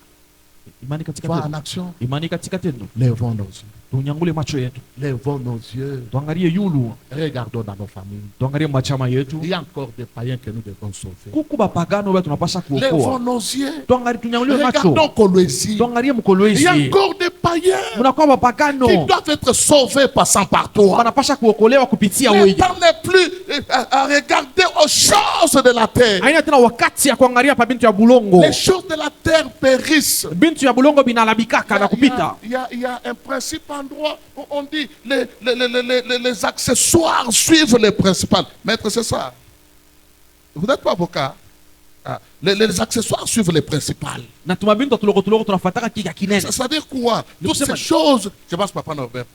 Imani katika foi en tendo. action, Imani katika tendo. levons nos yeux, Tunyangule macho yetu. levons nos yeux, Tuangalie yulu. regardons dans nos familles. Tuangalie machama yetu. Il y a encore des païens que nous devons sauver. Kuku bapagano bado tunapasha Levons kuokoa. nos yeux, Tuangalie tunyangule regardons macho. Colosie. Tuangalie Il y a mkolwezi. encore des païens Mnakuwa bapagano. qui doivent être sauvés passant par toi. Wanapasha kuokolewa kupitia Le wewe. temps n'est plus à regarder aux choses de la terre. Haina tena wakati ya kuangalia pa bintu ya bulongo. Les choses de la terre périssent. Bintu ya bulongo binalabikaka na kupita. Il y a un principe en droit où on dit les accessoires suivent les principales. Maître, c'est ça. Vous n'êtes pas avocat. Ah, les accessoires suivent les principales. Na tumabintu tuloko tunafataka kika kinene. Ça veut dire quoi? Toutes c'est ces mal. choses, je pense Papa Norbert.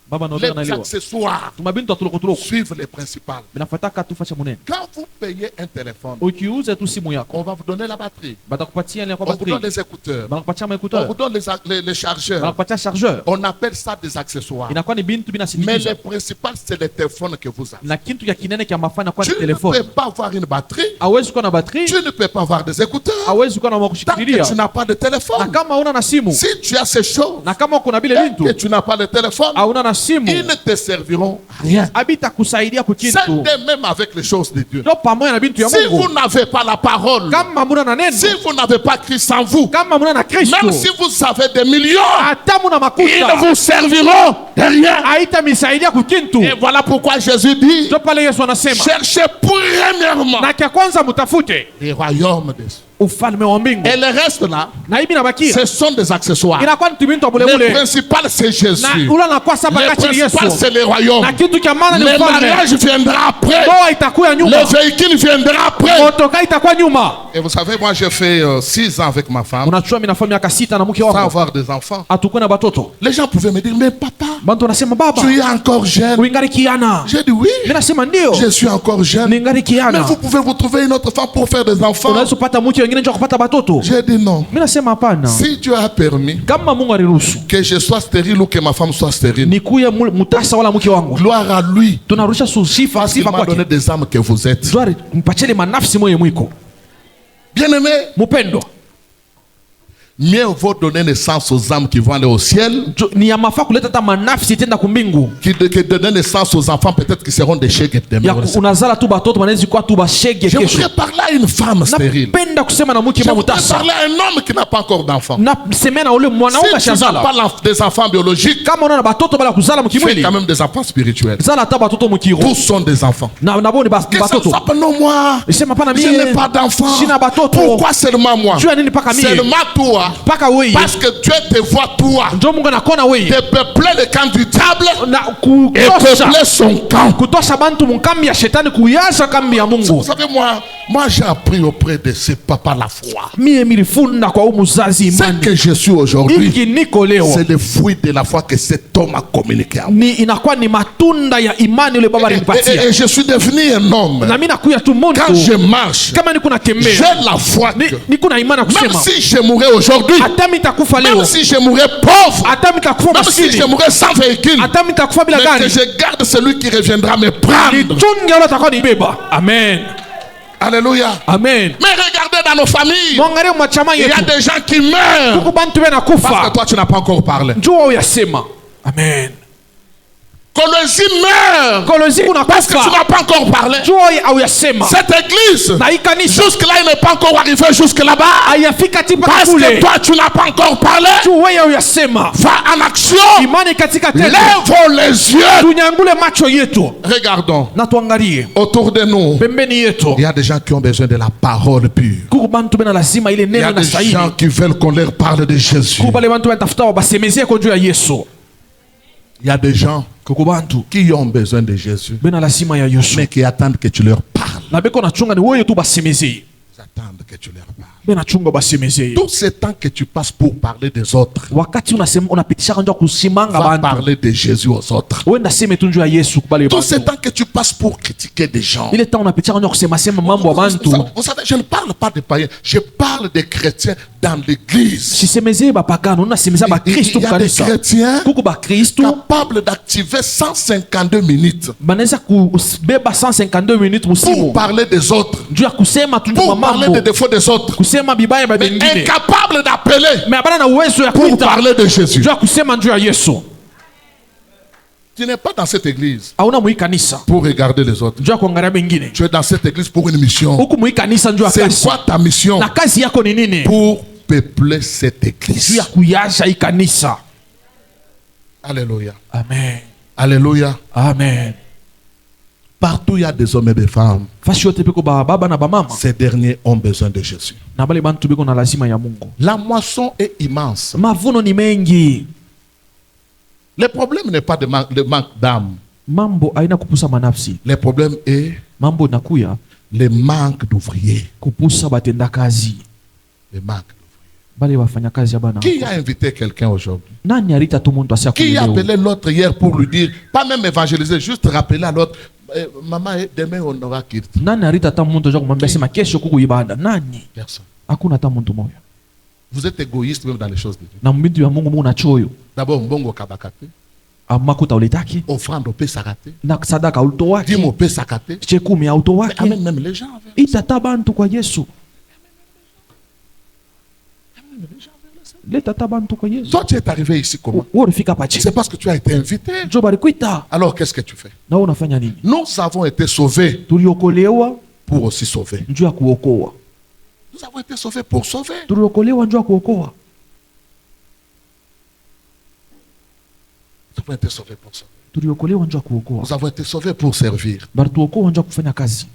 Baba Les naona leo. accessoires Tumabintu tuloko suivent les principales. binafataka tu fasha munene. Quand vous payez un téléphone, Ukiuza tu simu yako. on va vous donner la batterie. Batakupatia ile kwa On vous donne batterie. les écouteurs. Banakupatia On vous maikuta. donne les chargeurs. Banakupatia chargeur. On appelle ça des accessoires. Inakuwa ni bintu Mais binasindikiza. le principal, c'est le téléphone que vous avez. Na kintu ya kinene kia mafana kwa Tu ne telefoni. peux pas avoir une batterie. Hawezi kuwa na batterie, Tu ne peux pas avoir des écouteurs. hawezi kuwa na Tant que makushikilia. tu n'as pas de Na téléphone. kama una na simu, Si tu as ces choses na kama uko na bile et bintu, que tu n'as pas de téléphone, hauna na simu, ils ne te serviront à rien. habita kusaidia C'est kukintu. de même avec les choses de Dieu. Ndio pamoja na bintu ya Si vous Mungu. n'avez pas la parole, Kama muna na neno, si vous n'avez pas Christ en vous, kama muna na Kristo, même si vous avez des millions, hata muna ils makuta, ne vous serviront de rien. haita misaidia kukintu. Et voilà pourquoi Jésus dit, Ndio pale Yesu anasema, cherchez premièrement na kia kwanza mutafute les royaumes des cieux. ufalme wa mbingu. Et le reste là, Na hivi nabakia. ce sont des accessoires. Inakuwa ni bintu bule Le bule. principal, c'est Jésus. Na ula na kwa saba Le kati ni principal, Yesu. c'est les royaumes. Na kitu kia maana ni Le ufalme. mariage viendra après. Ndoa itakuwa nyuma. Le véhicule viendra après. Motoka itakuwa nyuma. Et vous savez, moi, j'ai fait 6 ans avec ma femme Unachua mimi nafanya miaka 6 na mke sans wangu. avoir des enfants. Hatukuwa na batoto. Les gens pouvaient me dire, mais papa, Bantu wanasema baba, tu es encore jeune. uingali kiana. J'ai dit oui, Mimi nasema ndio. je suis encore jeune. Ningali Mais kiana. vous pouvez vous trouver une autre femme pour faire des enfants. Unaweza kupata mke wengine nje kupata batoto. J'ai dit non. Mimi nasema hapana. Si Dieu a permis Kama Mungu aliruhusu que je sois stérile ou que ma femme soit stérile, nikuye mutasa wala mke wangu. gloire à lui. Tunarusha sifa Parce qu'il sifa m'a donné kwake. des âmes que vous êtes. Twari mpachele manafsi moyo mwiko. Bien-aimé, Mupendwa. mieux vaut donner naissance aux âmes qui vont aller au ciel Ni ya mafaa kuleta hata manafsi tenda kumbingu. que donner naissance aux enfants peut-être qui seront des chèques demain. Unazala tu batoto manezi kwa tu bashege Je kesho. voudrais parler à une femme stérile. Napenda kusema na mke Je voudrais mamutasa. parler à un homme qui n'a pas encore d'enfant. Na semena ule mwanaume Si tu n'as shazala. pas des enfants biologiques, Kama unaona batoto bala kuzala tu es mkimwili. quand même des enfants spirituels. Zala hata batoto mkiro. Tous sont des enfants. Na naboni Que ça batoto. soit pas non moi. Sema pana Je mie. n'ai pas d'enfant. Sina batoto. Pourquoi seulement moi? Jua nini paka mie? Seulement toi. Paka wewe. Parce que Dieu te voit toi. Ndio Mungu anakuona wewe. De peupler le camp du diable Na et kutosha. peupler son camp. Kutosha bantu munkambi ya shetani kuyasha kambi ya Vous Mungu. savez, moi j'ai appris auprès de ce papa la foi. Mie milifunda kwa umuzazi Ce imani. que je suis aujourd'hui, Hiki niko leo. c'est le fruit de la foi que cet homme a communiqué à moi. Ni inakuwa ni matunda ya imani ule baba alinipatia. Et je suis devenu un homme. Na mimi nakuya tu muntu. Quand je marche, Kama niko natembea. j'ai la foi que Niko na imani ya même kusema. si je mourrais aujourd'hui, Hata mitakufa leo. même si je mourrais pauvre, Hata mitakufa même si maskini. je mourrais sans véhicule, Hata mitakufa bila mais que gari. je garde celui qui reviendra me prendre. Nichunge wala atakuwa nibeba. Amen. Alléluia. Amen. Mais regardez dans nos familles, Mwangalie mwachama il y a yetu. des gens qui meurent Kuku bantu bena parce que kufa. toi tu n'as pas encore parlé. Njoo uyasema. Amen. Colosie meurt Kolozi kuna parce que tu kufa. n'as pas encore parlé. Njoo uyasema. Cette église, Na hii kanisa jusque-là, il n'est pas encore arrivé jusque là-bas. hayafika tipa Parce que kule. toi, tu n'as pas encore parlé. Njoo wewe uyasema. Va en action. Imani katika tendo. Lève les yeux. Tunyangule macho yetu. Regardons Na tuangalie. autour de nous. Pembeni yetu. Il y a des gens qui ont besoin de la parole pure. Kuku bantu bena lazima ile Il y a neno na des sahihi. gens qui veulent qu'on leur parle de Jésus. Kuku bale bantu batafuta wabasemezie kwa juu ya Yesu. Il y a des gens Kuku bantu qui ont besoin de Jésus, bena lazima ya Yesu. mais qui attendent que tu leur parles. Na beko na chunga ni wewe tu basemezie. Ils attendent que tu leur parles. Bena chunga basemezie. Tout ce temps que tu passes pour parler des autres, Wakati unasema unapitisha njoo kusimanga va bantu. parler de Jésus aux autres. Wewe ndaseme tu njoo ya Yesu kubali Tout ce bantu. temps que tu passes pour critiquer des gens. Ile temps unapitisha njoo kusema sema mambo ya bantu. Vous savez, je ne parle pas des païens, je parle des chrétiens dans l'église. Sisemezie bapagano, unasemeza ba Kristo Il y a des kanisa. chrétiens Kuku ba Kristo capables d'activer 152 minutes banaweza kubeba 152 minutes pour musimu. parler des autres, Njoo ya kusema tu pour parler mambo. des défauts des autres, Kusema bibaya ba mais bengine. incapable d'appeler Mais abana na uwezo ya pour kuita. parler de Jésus. Njoo ya kusema njoo ya Yesu. Tu n'es pas dans cette église Hauna mwi kanisa. pour regarder les autres. Njoo ya kuangalia bengine. Tu es dans cette église pour une mission. Huku mwi kanisa njoo ya C'est kazi. quoi ta mission? Na kazi yako ni nini? Pour peupler cette Njoo église. ya kuyasha hii kanisa. Alléluia. Amen. Alléluia. Amen. Partout il y a des hommes et des femmes. Fasi yote peko ba baba na ba mama. Ces derniers ont besoin de Jésus. Na bale bantu beko na lazima ya Mungu. La moisson est immense. Mavuno ni mengi. Le problème n'est pas de manque d'âme. Mambo haina kupusa manafsi. Le problème est Mambo nakuya le manque d'ouvriers. kupusa batenda kazi. Le manque d'ouvriers. Bale wafanya kazi abana. Qui a invité quelqu'un aujourd'hui? Nani alita tu muntu asia Qui a kuleo? appelé l'autre hier pour lui dire, pas même évangéliser, juste rappeler à l'autre, maman, demain on aura Kirti. Nani alita ta muntu aja kumwambia sema kesho kuku ibada? Nani? Personne. Hakuna ta muntu moja. Vous êtes égoïste même dans les choses de Dieu. Na mbintu ya Mungu muna choyo. D'abord, mbongo kabakate, Amakuta ulitaki offrande au paix sakate, na sadaka uto wake. dîme au paix sakate. Chekumi ya uto wake. Amène même les gens vers Itata bantu kwa Yesu. Leta ta bantu kwa Yesu. Toi, tu es arrivé ici comment? Wewe ulifika pache. C'est parce que tu as été invité. Njoo balikuita. Alors, qu'est-ce que tu fais? Na wewe unafanya nini? Nous avons été sauvés Tuliokolewa pour aussi sauver. njoo ya kuokoa. Nous avons été sauvés pour sauver. Tuliokolewa njoo ya kuokoa. Nous avons été sauvés pour sauver. Tuliokolewa njoo ya kuokoa. Nous avons été sauvés pour servir. Bali tuokoa njoo ya kufanya kazi.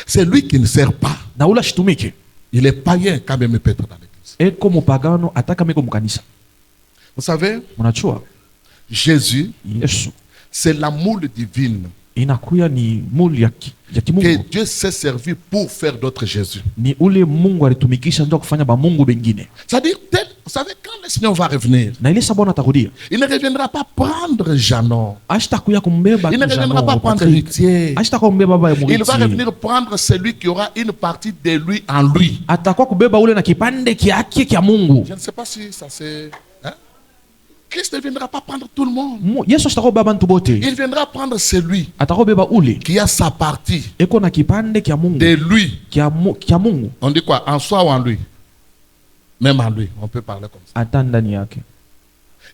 C'est lui qui ne sert pas. Na ula shitumike. Il est païen quand même, il peut être dans l'église. Eko mupagano ataka meko mukanisa. Vous savez, Mnachua Jésus, Yesu c'est la moule divine inakuya ni muli ya que kimungu. Dieu s'est servi pour faire d'autres Jésus. Ni ule Mungu alitumikisha njoo kufanya ba Mungu bengine. C'est-à-dire, vous savez, quand le Seigneur va revenir, Na ile sabona atarudia. il ne reviendra pas prendre Janon. Ashitakuya kumbeba Il ne reviendra pas prendre Patrick. héritier. Ashitakuwa kumbeba baba ya Il va Muriti. revenir prendre celui qui aura une partie de lui en lui. Atakuwa kubeba ule na kipande kyake kya Mungu. Je ne sais pas si ça c'est... Hein? Christ ne viendra pas prendre tout le monde. Yesu atakobeba bantu bote. Il viendra prendre celui Atakobeba ule qui a sa partie eko na kipande kya Mungu. de lui. Kya Mungu. On dit quoi? En soi ou en lui? Même en lui, on peut parler comme ça. Ata ndani yake.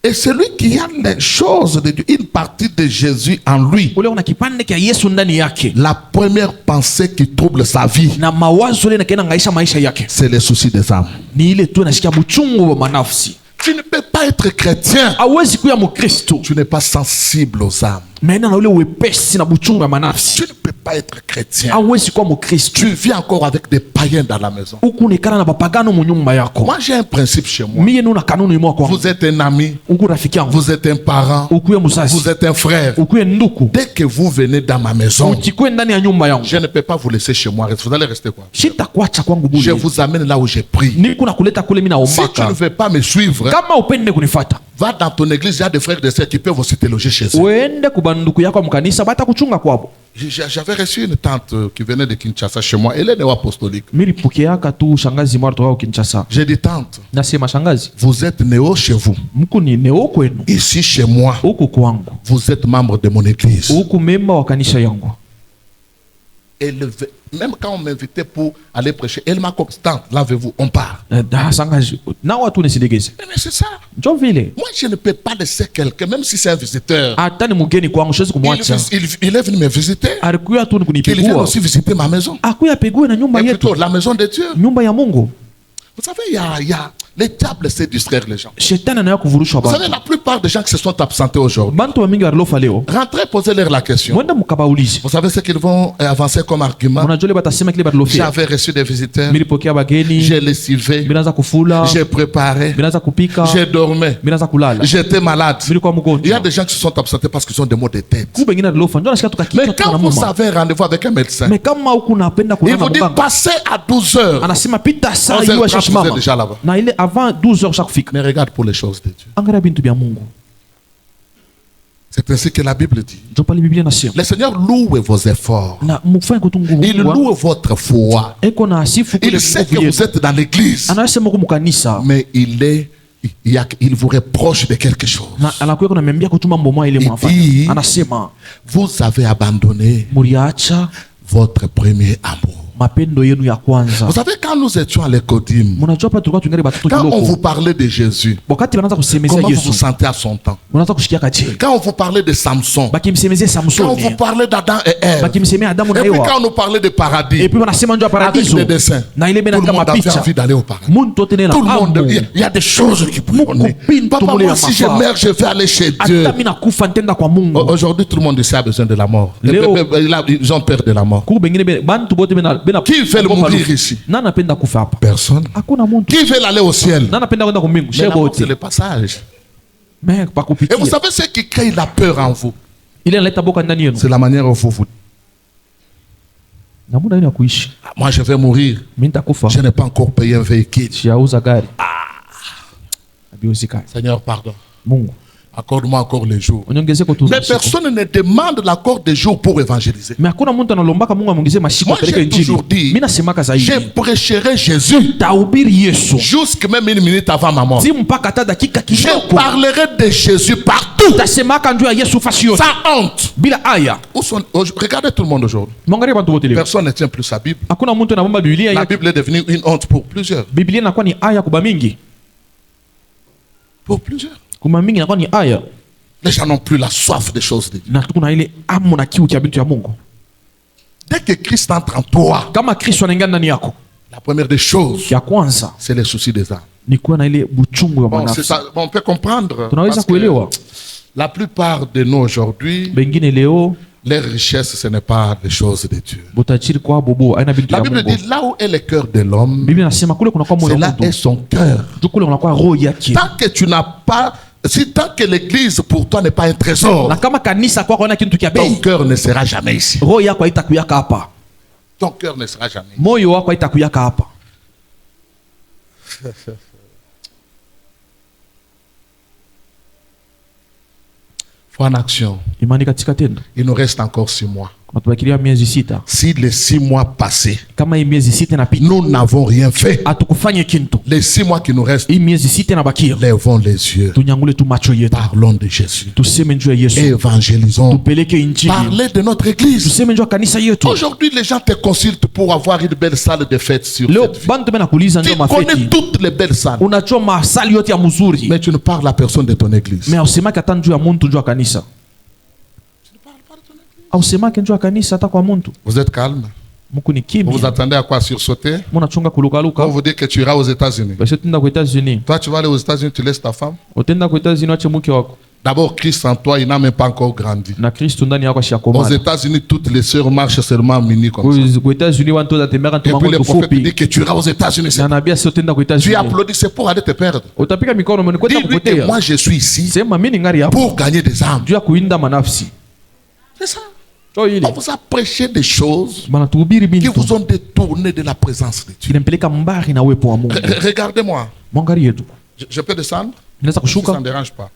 Et celui qui a les choses de Dieu, une partie de Jésus en lui, Ule una kipande kya Yesu ndani yake. la première pensée qui trouble sa vie, Na mawazo ile nakena ngaisha maisha yake. c'est les soucis des âmes. Ni ile tu nasikia buchungu wa manafsi. Tu ne peux pas être chrétien. Hawezi kuya Mkristo. Tu n'es pas sensible aux âmes. Maana na ule wepesi na buchungu wa manafsi. Tu ne peux pas être chrétien. Hawezi kuwa Mkristo. Tu vis encore avec des païens dans la maison. Huku nekana na bapagano mu nyumba yako. Moi, j'ai un principe chez moi. Mie nuna kanuni mwa kwa. Vous êtes un ami, Huku rafiki yangu. vous êtes un parent, Ukuye muzazi. vous êtes un frère. Ukuye nduku. Dès que vous venez dans ma maison, Uchikwe ndani ya nyumba yangu. je ne peux pas vous laisser chez moi. Vous allez rester quoi? Sitakuacha kwangu Je bure. vous amène là où j'ai pris. Niko na kuleta kule mina Si tu ombaka. ne veux pas me suivre, Kama upende kunifata. va dans ton église, il y a des frères et des sœurs qui peuvent aussi te loger chez eux. Uende kubanduku yako mkanisa bata kuchunga kwabo. J'avais reçu une tante qui venait de Kinshasa chez moi. Elle est néo-apostolique. Nilipokeaka tu shangazi mwarto wao Kinshasa. J'ai dit, tante, Nasema shangazi, vous êtes néo chez vous. mku ni neo kwenu. Ici chez moi, Huku kwangu. vous êtes membre de mon église. Huku memba wa kanisa yangu. Même quand on m'invitait pour aller prêcher, elle m'a dit, tante, lavez-vous, on part. Da sangazi. Na watu nesidegeze. Mais c'est ça. Njo vile. Moi, je ne peux pas laisser quelqu'un, même si c'est un visiteur. Hata ni mgeni kwangu siwezi kumwacha. Il est venu me visiter. Alikuya tu ni Qu'il vienne kunipigua. aussi visiter ma maison. Akuya pegue na nyumba Et yetu. plutôt, la maison de Dieu. Nyumba ya Mungu. Vous savez, il y a les diables essaient de distraire les gens. Shetani anayo kuvurushwa Vous savez, bantu. la plupart des gens qui se sont absentés aujourd'hui, Bantu wa mingi walilofa leo. rentrez, posez-leur la question. Mwenda mukabaulize. Vous savez ce qu'ils vont avancer comme argument? Unajua batasema kile batilofia. J'avais reçu des visiteurs, Milipokea bageni. j'ai lessivé, Binaanza kufula. j'ai préparé, Binaanza kupika. j'ai dormi, Binaanza kulala. j'étais malade. Milikuwa Il y a mgonjwa. des gens qui se sont absentés parce qu'ils ont des maux de tête. Kumbe wengine walilofa. Ndio nasikia Mais tukakichwa quand tuna vous mama. avez rendez-vous avec un médecin, Mais kama huku napenda il kuona vous dit mganga. passez à 12 heures. Anasema pita saa 11h30, hiyo vous ashashimama. êtes déjà là-bas. Na ile avant 12h shakufika. Mais regarde pour les choses de Dieu. Angalia bintu bya Mungu. C'est ainsi que la Bible dit. Ndio pale Biblia inasema. Le Seigneur loue vos efforts. Na mfanye kutungu Il Mungu. loue votre foi. Eko na asifu kule Il sait que nguvu vous yetu. êtes dans l'église, Anasema huko mkanisa. mais il vous reproche de quelque chose. Na anakuwa kuna membia kutuma mboma ile Il mwafanya. dit- Anasema Vous avez abandonné muliacha votre premier amour. mapendo yenu ya kwanza. Vous savez, quand nous étions à l'écodime, Mnajua hapa tulikuwa tungali batoto quand on vous kiloko. parlait de Jésus, Wakati wanaanza kusemezea comment vous vous Yesu, sentez à son temps? wanaanza kushikia kaje. Quand on vous parlait de Samson, Bakimsemezea quand on Samsoni. vous parlait d'Adam et Ève, Bakimsemea Adamu na et puis Ewa. quand on nous parlait de paradis, Et puis wanasema njoo avec paradiso. des dessins, Na ile tout bena le kama monde avait picha. envie d'aller au paradis. Muntu tote nena Tout le monde, amu. il y a des choses qui Mungu brûlent. pinto Papa, mule moi, ya si je mafa. meurs, je vais aller chez Dieu. Hata mimi nakufa nitenda kwa Mungu. Aujourd'hui, tout le monde ici a besoin de la mort. Léo. Ils ont peur de la mort. Kuku bengine bantu bote bena Qui veut mourir ici? Nani anapenda kufa hapa? Personne. Hakuna muntu. Qui veut aller au ciel? Nani anapenda kwenda kwa mbingu? Mais la mort, Shebote. c'est le passage. Mais pa Et vous kupitia. savez ce qui crée la peur en vous? Ile inaleta boka ndani yenu. C'est la manière dont vous. Na muda yenu ya kuishi. Moi, je vais mourir. Mimi nitakufa. Je n'ai pas encore payé un véhicule. Sijauza gari. Abiuzika. Seigneur, pardon. Mungu. Accorde-moi encore les jours. Uniongezee kwa tu. Mais personne ne demande l'accord des jours pour évangéliser. Mais hakuna mtu analombaka Mungu amuongezee masiku Moi, apeleke j'ai toujours injili. dit, Mimi nasemaka zaidi. je prêcherai Jésus Tahubiri Yesu. jusqu'à même une minute avant ma mort. Si mpaka hata dakika Je kidogo. parlerai de Jésus partout. Tasemaka njoo ya Yesu fasi yote. Sans honte. Bila aya. Regardez tout le monde aujourd'hui. Mwangalie bantu wote leo. Personne ne tient plus sa Bible. Hakuna mtu anabomba Biblia La yake. Bible est devenue une honte pour plusieurs. Biblia inakuwa ni aya kuba mingi. Pour plusieurs. Kuma mingi inakuwa ni aya. Les gens n'ont plus la soif des choses de Dieu. Na kuna ile amu na kiu cha bintu ya Mungu. Dès que Christ entre en toi, Kama Kristo anaingia ndani yako. la première des choses, Ya kwanza c'est les soucis des âmes. ni kuwa na ile buchungu ya Bon, c'est manafsi. ça. Bon, on peut comprendre. Tunaweza Parce que kuelewa. la plupart de nous aujourd'hui, Bengine leo les richesses, ce n'est pas les choses de Dieu. butachiri kwa bobo aina bintu La ya Bible Mungu. dit là où est le cœur de l'homme, Biblia inasema kule kuna kwa moyo c'est wa là est mtu. son cœur. Ndio kule kuna kwa roho yake. Tant que tu n'as pas, tant que l'église pour toi n'est pas un trésor, Na kama kanisa kwako haina kitu kia ton bei, cœur ne sera jamais ici. roho yako haitakuyaka hapa. Ton cœur ne sera jamais ici. Moyo wako haitakuyaka hapa. Foi en action. Imani katika tendo. Il nous reste encore 6 mois. Watubakilia miezi sita. Si les 6 mois passés, Kama hii miezi sita inapita, nous n'avons rien fait, hatukufanya kintu. les 6 mois qui nous restent, Hii miezi sita inabakia. lèvons les yeux, Tunyangule tu macho yetu. parlons de Jésus, Tuseme njoo ya Yesu. évangélisons, Tupeleke injili. parlez de notre église. Tuseme njoo ya kanisa yetu. Aujourd'hui, les gens te consultent pour avoir une belle salle de fête sur Leo cette ville. bantu bena kuuliza Tu njoo connais mafeti. toutes les belles salles, Unajua masali yote ya mzuri. mais tu ne parles à personne de ton église. Mais usemake hata njoo ya muntu njoo ya kanisa. Usemake njoo ya kanisa hata kwa muntu. Vous êtes calme? Muku ni Vous vous kimya. attendez à quoi? Sursauter? Muna chunga kulukaluka. On vous dit que tu iras aux États-Unis. Basi tunda kwa États-Unis. Toi, tu vas aller aux États-Unis, tu laisses ta femme. Utenda kwa États-Unis wache mke wako. D'abord, Christ en toi, il n'a même pas encore grandi. Na Kristo ndani yako Aux ashakomana. États-Unis, toutes les sœurs marchent seulement mini comme ça. Kwa États-Unis watu watatembea Et puis tumango le prophète dit tufupi. que tu iras aux États-Unis. Na nabii sio tenda kwa Tu États-Unis. applaudis, c'est pour aller te perdre. Utapika mikono mbele kwenda Dis-lui que kupotea. moi, je suis ici Sema mimi ngari hapo. pour gagner des âmes. Juu ya kuinda manafsi. C'est ça. Cho hili. On vous a prêché des choses Bana tuhubiri qui bintu. vous ont détourné de la présence de Dieu. Inampeleka mbali na uwepo wa Mungu. Regardez-moi. Mwangalie yetu. Je peux descendre? Inaweza Si ça ne kushuka. dérange pas.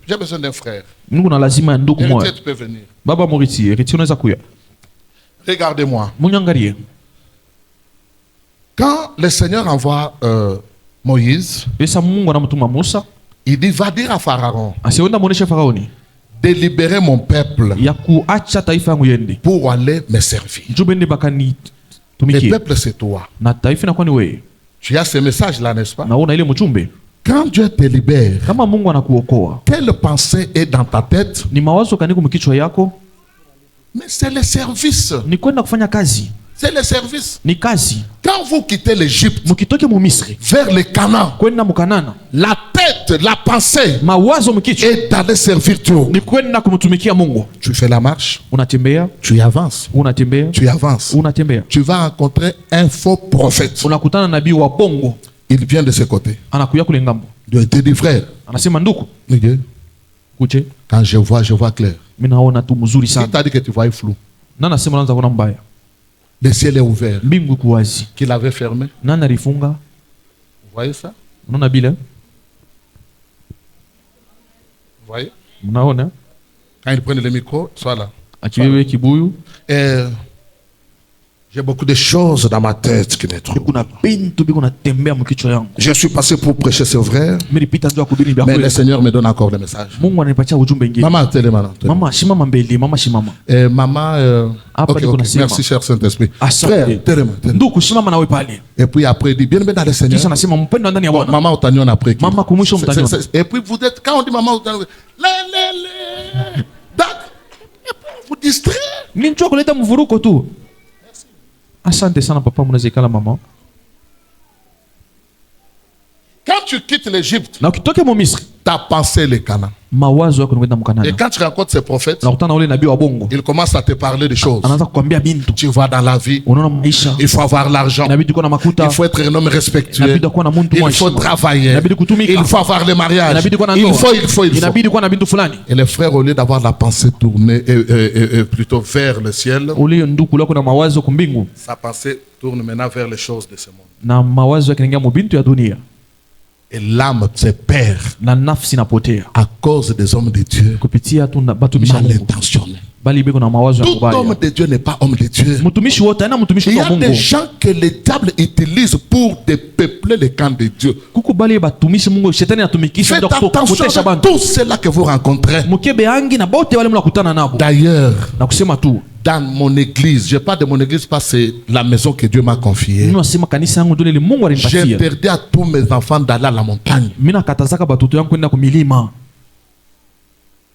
J'ai besoin d'un frère. Mungu na lazima ya ndugu Héritier, moja. tu peux venir. Baba Moriti, Héritier unaweza kuya. Regardez-moi. Munyangalie. Quand le Seigneur envoie Moïse, Pesa Mungu anamtuma Musa. il dit, va dire à Pharaon, Asienda muoneshe Faraoni. de libérer mon peuple Ya kuacha taifa yangu yende. pour aller me servir. Njoo bende bakani Le tumikie. peuple, c'est toi. Na taifa inakuwa ni wewe. Tu as ce message-là, n'est-ce pas? Naona ile mchumbe. Quand Dieu te libère, Kama Mungu anakuokoa, quelle pensée est dans ta tête? ni mawazo kaniko mkichwa yako, Mais c'est le service. ni kwenda kufanya kazi. C'est le service. Ni kazi. Quand vous quittez l'Égypte Mkitoke mu Misri vers le Canaan, kwenda mukanana, la tête, la pensée mawazo mkichwa est d'aller servir Dieu. ni kwenda kumtumikia Mungu. Tu fais la marche, Unatembea, tu y avances, unatembea, tu y avances. unatembea. Tu vas rencontrer un faux prophète. Unakutana na nabii wa bongo, Il vient de ce côté. anakuya kule ngambo. Dieu te dit, frère, Anasema ndugu, Dieu, kuche, quand je vois clair. mimi naona tu mzuri Qui sana. t'a dit que tu vois flou? Nani anasema naanza kuona mbaya? Le ciel est ouvert. Mbingu iko wazi. Qu'il avait fermé. Nani alifunga? Vous voyez ça? Unaona bila? Vous voyez? Unaona? Quand ils prennent le micro, soit là. Akiwewe kibuyu, Et j'ai beaucoup de choses dans ma tête qui nettoient. kuna bintu biko natembea mkichwa yangu. Je suis passé pour prêcher, c'est vrai. Mimi nipita njoo kuhubiri bia Mais le kweli. Seigneur me donne encore le message. Mungu ananipatia ujumbe mwingine. Maman, télémanon. Mama shimama mbele, mama shimama. Maman, Apa ok, niko ok. nasema. Merci, cher Saint-Esprit. Asante. Frère, télémanon. Ndugu shimama nawe pale. Et puis après, il dit, bien aimé dans le Seigneur. Kisha nasema mpendo ndani ya Bwana. Maman, Otanion après. qui? Mama kumwisho mtaniona. Et puis vous êtes, quand on dit maman, Otanion, et puis on vous distrait. Ni njoo kuleta mvuruko tu. Asante sana papa, mnaweza ikala mama. Quand tu quittes l'Égypte, Na ukitoke mu Misri, ta pensée le Canaan. mawazo yako ni kwenda Et mkanana. quand tu rencontres ces prophètes, Na kutana ule nabii wa bongo. ils commencent à te parler de choses. Anaanza kukwambia bintu. Tu vois dans la vie, Unaona maisha. il faut avoir l'argent. Inabidi kuwa na makuta. Il faut être un homme respectueux. Inabidi kuwa na muntu Il mwa faut heshima. travailler. Inabidi kutumika. Il faut avoir le mariage. Inabidi kuwa na Il ndoa. faut, il faut. Inabidi kuwa na bintu fulani. Et les frères, au lieu d'avoir la pensée tournée plutôt vers le ciel, Ule ndugu lako na mawazo kumbingu sa pensée tourne maintenant vers les choses de ce monde. na mawazo yake yanaingia mu bintu ya dunia Et l'âme se perd na nafsi inapotea à cause des hommes de Dieu kupitia tu na batumishi wa mal Mungu, intentionnés. bali biko na mawazo ya Tout homme kubaya. de Dieu n'est pas homme de Dieu. Mtumishi wote ana mtumishi Il y wa a des Mungu. gens que le diable utilise pour dépeupler le camp de Dieu. Kuko bali batumishi Mungu shetani anatumikisha Faites ndio attention kutesha à bantu. tous ceux-là que vous rencontrez. Mukebe angi na bote wale mnakutana nabo. D'ailleurs, Na kusema tu, dans mon église, je parle de mon église parce que c'est la maison que Dieu m'a confiée. mimi nasema kanisa yangu ndio ile Mungu alinipatia. J'interdis à tous mes enfants d'aller à la montagne. Mimi nakatazaka batoto yangu kwenda kumilima.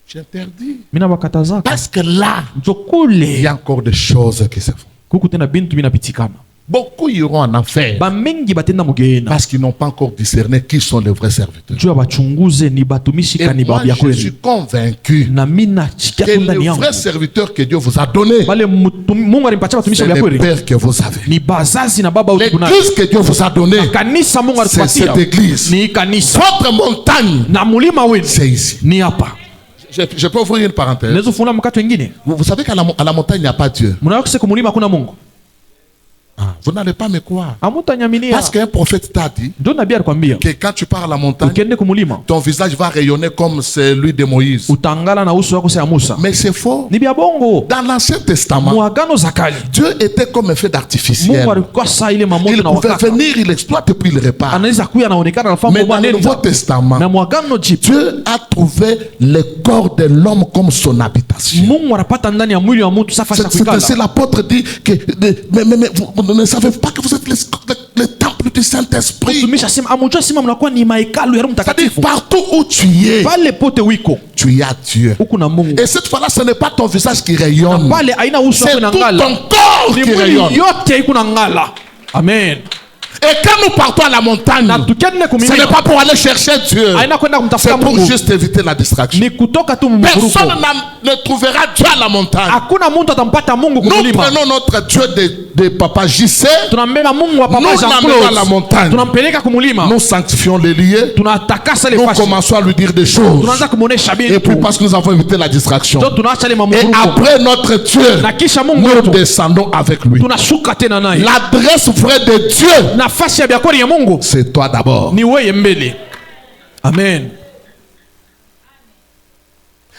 J'interdis. Mimi nabakatazaka. Parce que là, Njo il kule y a encore des choses qui se font. kuko tena bintu binapitikana. Beaucoup iront en enfer Ba mingi batenda mugenda. parce qu'ils n'ont pas encore discerné qui sont les vrais serviteurs. Jua bachunguze ni batumishi Et kani moi, babia je suis kweli. convaincu Na mimi nachikia que tu ndani les yangu. vrais serviteurs que Dieu vous a donnés, Bale Mungu alimpatia batumishi c'est babia les kweli. pères que vous avez. Ni bazazi na baba wetu kunayo. L'église que Dieu vous a donnée, Kanisa Mungu c'est alitupatia. cette église. Ni kanisa. Votre montagne, Na mulima wenu c'est ici. ni hapa. Je peux ouvrir une parenthèse. Naweza kufungua mkato wengine. Vous savez qu'à la montagne, il n'y a pas Dieu. Mnaweza kusema kumulima hakuna Mungu. Ah, vous n'allez pas me croire. Hamutanyaminia. Parce qu'un prophète t'a dit Ndio nabii alikwambia que quand tu pars à la montagne, ukiende kumulima ton visage va rayonner comme celui de Moïse. utangala na uso wako sa Musa. Mais c'est faux. Ni bia bongo. Dans l'Ancien Testament, Muagano za kale Dieu était comme un feu d'artificiel. Mungu alikuwa saa ile mamoto Il na pouvait wakaka. venir, il exploite et puis il repart. Anaweza kuya anaonekana anafanya Mais mambo dans le Nouveau nenda. Testament, Na muagano jipya Dieu a trouvé le corps de l'homme comme son habitation. Mungu anapata ndani ya mwili wa mtu safari ya C'est kuikala. l'apôtre dit que mais vous ne savez pas que vous êtes le temple du Saint-Esprit. Mtumishi asema amujua sima mnakuwa ni mahekalu ya Roho C'est-à-dire Mtakatifu. partout où tu es, Pale pote wiko tu as Dieu. huku na Mungu. Et cette fois-là, ce n'est pas ton visage qui rayonne. Pale haina uso C'est wako na tout ngala. ton corps Ni qui mwili rayonne. yote iko na ngala. Amen. Et quand nous partons à la montagne, Na tukiende ce n'est kumilima pas pour aller chercher Dieu. haina kwenda kumtafuta C'est pour Mungu. juste éviter la distraction. Ni kutoka tu mvuruko. Personne ne trouvera Dieu à la montagne. Hakuna mtu atampata Mungu Nous kumilima. prenons notre Dieu de Papa JC, Tunambeba Mungu wa nous Papa l'amenons à la Jean-Claude. montagne. Tunampeleka kumulima. Nous sanctifions les lieux. Tunatakasa le Nous fashi. commençons à lui dire des choses. Tunaanza kumuonesha Et bintu. puis parce que nous avons évité la distraction. Ndio tunaacha ile Et mamvuruko. après notre Dieu, Na kisha Mungu nous wetu descendons avec lui. tunashuka tena naye. L'adresse vraie de Dieu, Nafasi ya biakori ya Mungu c'est toi d'abord. ni wewe mbele. Amen.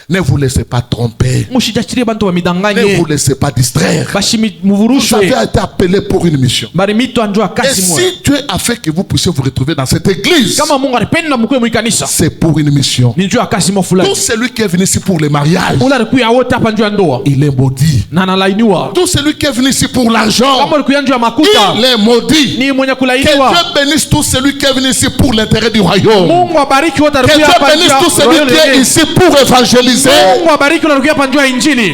Ne vous laissez pas tromper. Mushijachirie bantu Ne vous bamidanganye. laissez pas distraire. Bashi Vous muvurushwe. avez été appelé pour une mission. Bari mito anjua Et kazi moja. si Dieu a fait que vous puissiez vous retrouver dans cette église, Kama Mungu alipenda mkue mwikanisa. c'est pour une mission. Ni njua kazi mo Tout fulani. celui qui est venu ici pour le mariage, Ula alikuya wote hapa njua ndoa. il est maudit. Na analainiwa. Tout celui qui est venu ici pour l'argent, Kama alikuya njua makuta. il est maudit. Ni mwenye Que kulainiwa. Dieu bénisse tout celui qui est venu ici pour l'intérêt du royaume. Mungu abariki wote Que alikuya Dieu hapa bénisse tout celui qui est njua. ici pour évangéliser. Mungu abariki wote alikuya hapa njua injili.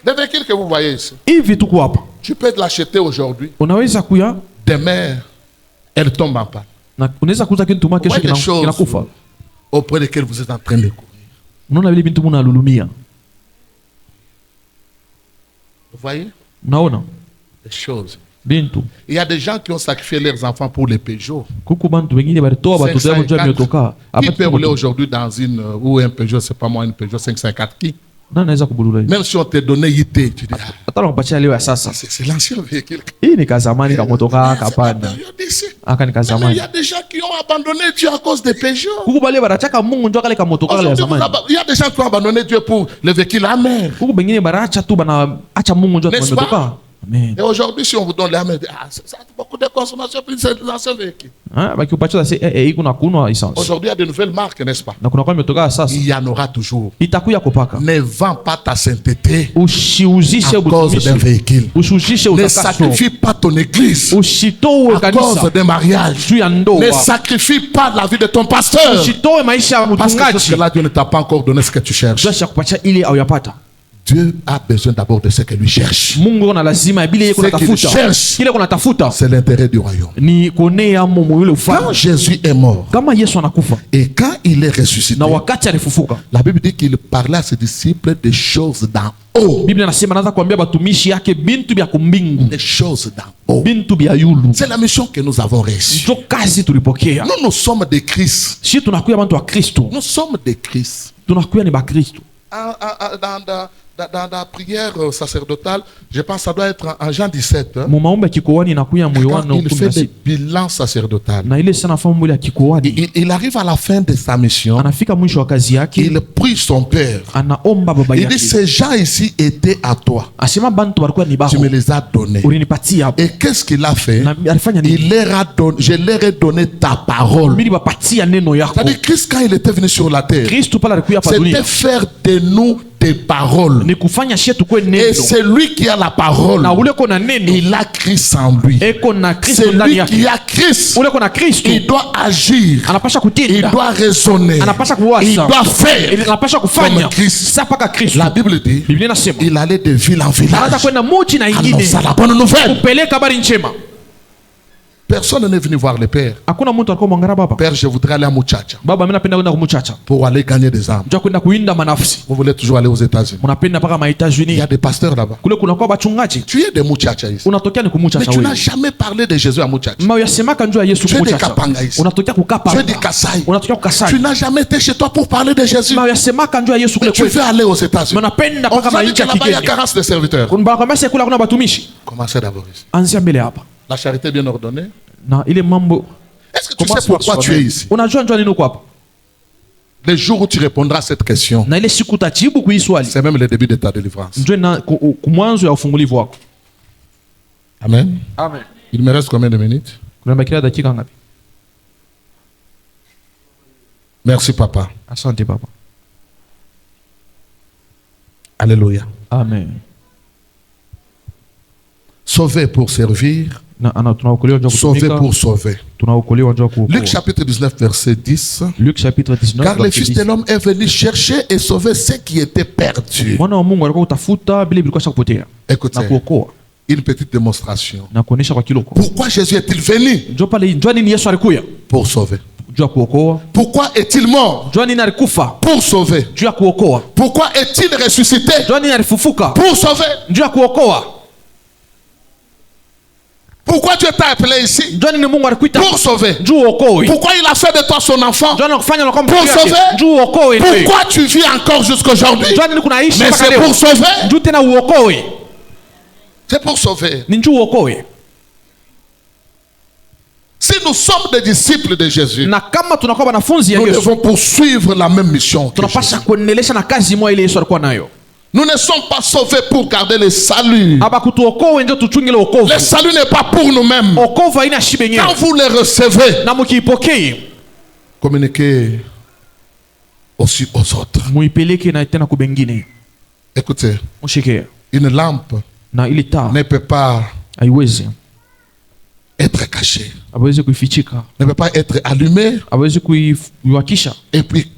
Le véhicule que vous voyez ici, Hivi tuko hapa. tu peux l'acheter aujourd'hui. Unaweza kuya Demain, elle tombe en panne. na unaweza kuuza kitu tumwa kesho Ouais, des choses kinakufa. auprès desquelles vous êtes en train de courir. Unaona vile bintu mnalulumia. Vous voyez Unaona des choses. bintu. Il y a des gens qui ont sacrifié leurs enfants pour les Peugeot. Kuku bantu wengine balitoa batoto yao njoo miotoka. Qui peut rouler aujourd'hui dans une ou un Peugeot, c'est pas moi, une Peugeot 554 qui? Na naweza kubulula hivi. Même si on te donnait IT, tu dis, ah, Hata nakupatia leo ya sasa. c'est l'ancien véhicule. Hii ni kazamani ka motoka kapanda. Période ici. Aka ni Mais il y kazamani. a des gens qui ont abandonné Dieu à cause des Peugeot. Kuku bale barachaka Mungu njoo kale ka motoka kale ya Aujourd'hui, zamani. il y a des gens qui ont abandonné Dieu pour le véhicule amer. Kuku bengine baracha tu bana acha Mungu njoo kwa N'est-ce pas? motoka. Amen. Et aujourd'hui, si on vous donne l'amer, ça a beaucoup de consommation plus c'est l'ancien véhicule. Ah bakiupacha sasa iko na kunwa essence. Aujourd'hui, il y a de nouvelles marques, n'est-ce pas? Na kuna kwa motoka ya sasa. Il y en aura toujours. Itakuya kupaka. Ne vends pas ta sainteté Ushiuzishe à cause d'un ubutumishi. véhicule. Ushuzishe Ne utakaso. sacrifie pas ton église Ushitoe à cause kanisa d'un mariage. juu ya Ne ndoa. sacrifie pas la vie de ton pasteur. Ushitoe maisha ya Parce que mchungaji. jusque-là, Dieu ne t'a pas encore donné ce que tu cherches. Joshua kupatia ile au yapata. Dieu a besoin d'abord de ce que lui cherche. Mungu ana lazima ibile yeye Ce qu'il kunatafuta. cherche, Kile kunatafuta c'est l'intérêt du royaume. ni kuonea Mungu yule Quand ufalme. Jésus est mort Kama Yesu anakufa et quand il est ressuscité, na wakati alifufuka, la Bible dit qu'il parlait à ses disciples des choses d'en haut. Biblia inasema anaanza kuambia batumishi yake bintu bya kumbingu, Des choses d'en haut. bintu bya yulu. C'est la mission que nous avons reçue. Ndio kazi tulipokea. Nous sommes des Christ. Si tunakuya bantu wa Kristo, Nous sommes des Christ. tunakuya ni ba Kristo. Dans la prière sacerdotale, je pense que ça doit être en Jean 17. Hein, Mu maombi ya kikoani inakuya mu quand Yohana il fait 16. des bilans sacerdotales. Na ile sana famu ile ya kikoani. Il arrive à la fin de sa mission. Anafika mwisho wa kazi yake, Il prie son père. anaomba baba Il dit, yake. ces gens ici étaient à toi. Asema bantu walikuwa ni Tu baho. me les as donnés. Ulinipatia hapo. Et qu'est-ce qu'il a fait? Na alifanya nini? Il leur a donné, je leur ai donné ta parole. Mimi bapatia neno yako. C'est-à-dire, Christ, quand il était venu sur la terre, Kristo pala alikuya hapa dunia. c'était faire de nous des paroles. Ni kufanya shie tukue Et neno. c'est lui qui a la parole. Na ule kona neno. Il a Christ en lui. Eko na Kristo C'est ndani lui yake. qui a Christ. Ule kona Kristo. Il doit agir. Anapasha Il kutenda. doit raisonner. Anapasha kuwasa. Il doit faire. Anapasha kufanya. Comme Christ. Sasa paka Kristo. La Bible dit, Biblia inasema il allait de ville en anaanza village. kwenda mochi na ingine Annonçant la bonne nouvelle. kupeleka habari njema. personne n'est venu voir le Père. Hakuna mtu alikuwa mwangalia baba. Père, je voudrais aller à Muchacha Baba, mimi napenda kwenda kumuchacha. pour aller gagner des âmes. Njoo kwenda kuinda manafsi. Vous voulez toujours aller aux États-Unis. Mnapenda mpaka ma Il y États-Unis. a des pasteurs là-bas. Kule kuna kwa bachungaji. Tu es de Muchacha ici. Unatokea ni Mais kumuchacha tu n'as wewe. jamais parlé de Jésus à Muchacha. Mama yasemaka njoo ya Yesu Tu es de kumuchacha. Kapanga ici. Unatokea kukapa. Tu es de Kasai. Unatokea kukasai. Tu n'as jamais été chez toi pour parler de Jésus. Mama yasemaka njoo ya Yesu Mais kule tu kwetu. veux aller aux États-Unis. Mnapenda On mpaka vous a dit mainchi que ya là-bas il y a kigeni. carence de serviteurs. Kuna bakamasa kula kuna batumishi. Commencez d'abord ici. Anzia mbele hapa. La charité bien ordonnée. Na ile mambo Est-ce que tu sais pourquoi tu es ici? Unajua njoo nini uko hapa? Le jour où tu répondras à cette question, Na ile siku utajibu kui swali. c'est même le début de ta délivrance. Njoo na kumwanzo ya ufungulivu wako. Amen. Amen. Il me reste combien de minutes? Kuna bakia dakika ngapi? Merci papa. Asante baba. Alléluia. Amen. Sauvé pour servir, Na ana tunaokolewa njoo sauvé kutumika. pour sauver. Tunaokolewa njoo kuokoa. Luc chapitre 19 verset 10. Luc chapitre 19 Car le verset Fils 10. de l'homme est venu chercher et sauver ceux qui étaient perdus. Mwana wa Mungu alikuwa utafuta bila bilikuwa shakupotea na Écoutez, kuokoa une petite démonstration. na kuonesha kwa kiloko. Pourquoi Jésus est-il venu? Njoo pale, njoo nini Yesu alikuya? Pour sauver. Njoo ya kuokoa. Pourquoi est-il mort? Njoo nini alikufa? Pour sauver. Njoo ya kuokoa. Pourquoi est-il ressuscité? Njoo nini alifufuka? Pour sauver. Njoo ya kuokoa. Pourquoi Dieu t'a appelé ici? Njoo nini Mungu alikuita? Pour sauver. Njoo uokoe. Pourquoi il a fait de toi son enfant? Njoo anakufanya na kwamba Pour sauver. Njoo uokoe. Pourquoi tu vis encore jusqu'aujourd'hui? Njoo nini kunaishi Mais mpaka c'est leo? pour sauver. Njoo tena uokoe. C'est pour sauver. Ni njoo uokoe. Si nous sommes des disciples de Jésus, Na kama tunakuwa wanafunzi ya nous Yesu, devons poursuivre la même mission que tunapaswa Jésus. kuendelesha na kazi moja ile Yesu alikuwa nayo. Nous ne sommes pas sauvés pour garder le salut. Aba kutuokoe ndio tuchunge ile wokovu. Le salut n'est pas pour nous-mêmes. Wokovu haina shibe Quand yenyewe. vous le recevez, Na mkiipokee, communiquez aussi aux autres. muipeleke na tena kubengine. Écoutez, Mshike. une lampe Na ile taa ne peut pas haiwezi. être cachée, Hawezi kuifichika. ne peut pas être allumée Hawezi kuiwakisha et puis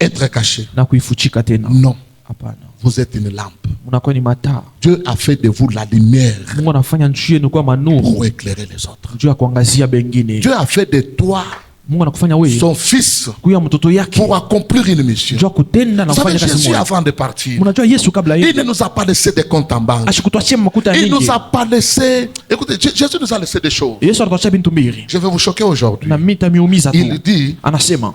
être cachée. na kuifuchika tena. Non, Hapana. vous êtes une lampe. Mnakuwa ni mataa. Dieu a fait de vous la lumière Mungu anafanya nchi yenu kuwa manuru. pour éclairer les autres. Juu ya kuangazia bengine. Dieu a fait de toi Mungu anakufanya wewe son fils kuya mtoto yake. pour accomplir une mission. Juu ya kutenda na Vous savez, kufanya kazi Jésus moja. avant de partir, Mnajua Yesu kabla il ne yeye nous a pas laissé des comptes en banque. ashikutuachia makuta Il nyingi. nous a pas laissé. Écoutez, Jésus nous a laissé des choses. Yesu alituachia bintu mbili. Je vais vous choquer aujourd'hui. Na mimi tamiumiza Il tu. dit, Anasema,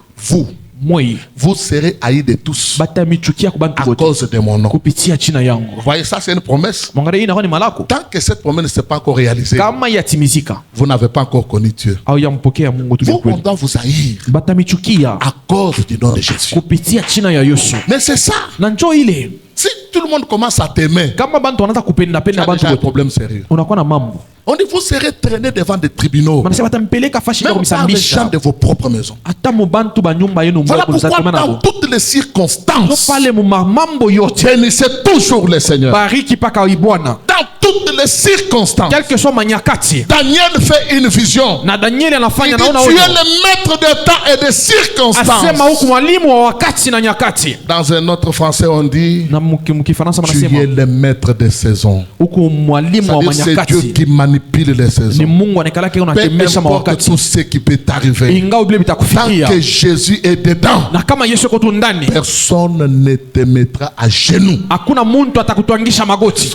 vous serez haïs de tous batamichukia kwa bantu à wote cause de mon nom. kupitia jina yangu. Vous voyez, ça c'est une promesse. Mwangalie hii inakuwa ni malako. Tant que cette promesse ne s'est pas encore réalisée, Kama yatimizika vous n'avez pas encore connu Dieu. au yampokea Mungu tu Vous, on kweli. doit vous haïr Batamichukia à cause du nom de Jésus. kupitia jina ya Yesu. Mais c'est ça. Na njoo ile Si tout le monde commence à t'aimer, kama bantu wanaanza kupenda tu penda as bantu déjà un wote. problème sérieux. Unakuwa na mambo. On dit, vous serez traînés devant des tribunaux, Wanasema batampeleka fashi kwa même par les gens kumsambisha. de vos propres maisons. Hata mu bantu ba nyumba yenu Voilà mbona pourquoi kuzatuma dans nabo. toutes les circonstances, Pale mu mambo yote. bénissez toujours le Seigneur. Bariki paka ibwana. Dans toutes les circonstances, Quel que soit manyakati. Daniel fait une vision. Na Danieli Il anafanya dit, naona tu es huyo. le maître de temps et de circonstances. Asema huku mwalimu wa wakati na nyakati. Dans un autre français, on dit, Na mkifaransa tu es wanasema le maître des saisons. huku mwalimu wa C'est-à-dire, c'est Dieu manyakati. qui manipule les Ni saisons. Mungu anakalaka Peu unatemesha importe mawakati. tout ce qui peut t'arriver. Ingawa vile Tant bitakufikia. que Jésus est dedans, Na kama Yesu yuko tu ndani, personne ne te mettra à genoux. hakuna muntu atakutwangisha magoti.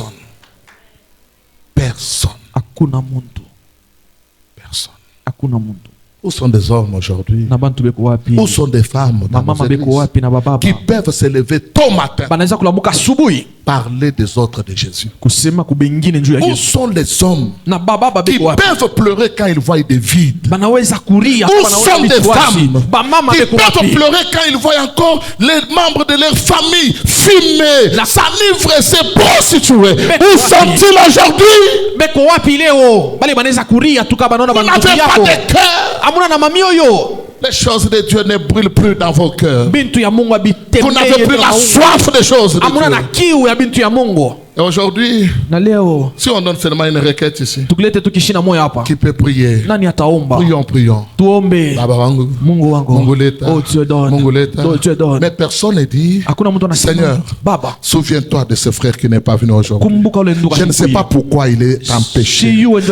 Personne. Hakuna muntu. Personne. Hakuna muntu. Où sont des hommes aujourd'hui? Na bantu beko wapi? Où sont des femmes dans nos Mama beko églises wapi na bababa? qui peuvent se lever tôt matin, Banaweza kulamuka asubuhi parler des autres de Jésus? kusema kubengine njuu ya Où Yesu. sont les hommes Na bababa qui beko wapi? peuvent pleurer quand ils voient des vides? Banaweza kulia Où banaona sont des vitu wazi. femmes Bamama qui beko peuvent wapi? pleurer quand ils voient encore les membres de leur famille filmer, s'enivrer, se prostituer? Où sont-ils aujourd'hui? Beko wapi leo? Bale banaweza kulia tu kama banaona Vous bandugu n'avez pas yako. de cœur. Amuna na mamioyo. Les choses de Dieu ne brûlent plus dans vos cœurs. Bintu ya Mungu Vous abitembee. n'avez plus la soif des choses de Amuna na Dieu. kiu ya bintu ya Mungu. Et aujourd'hui, Na leo si on donne seulement une requête ici, tukilete tukishina moyo hapa, qui peut prier? nani ataomba? Prions. Tuombe. Baba wangu, Mungu wangu, Mungu leta, oh Dieu donne, Mungu leta. oh Dieu donne. Mais personne ne dit, Hakuna mtu anasema Seigneur, Baba, souviens-toi de ce frère qui n'est pas venu aujourd'hui. kumbuka ule ndugu. Je ne sais pas pourquoi il est empêché,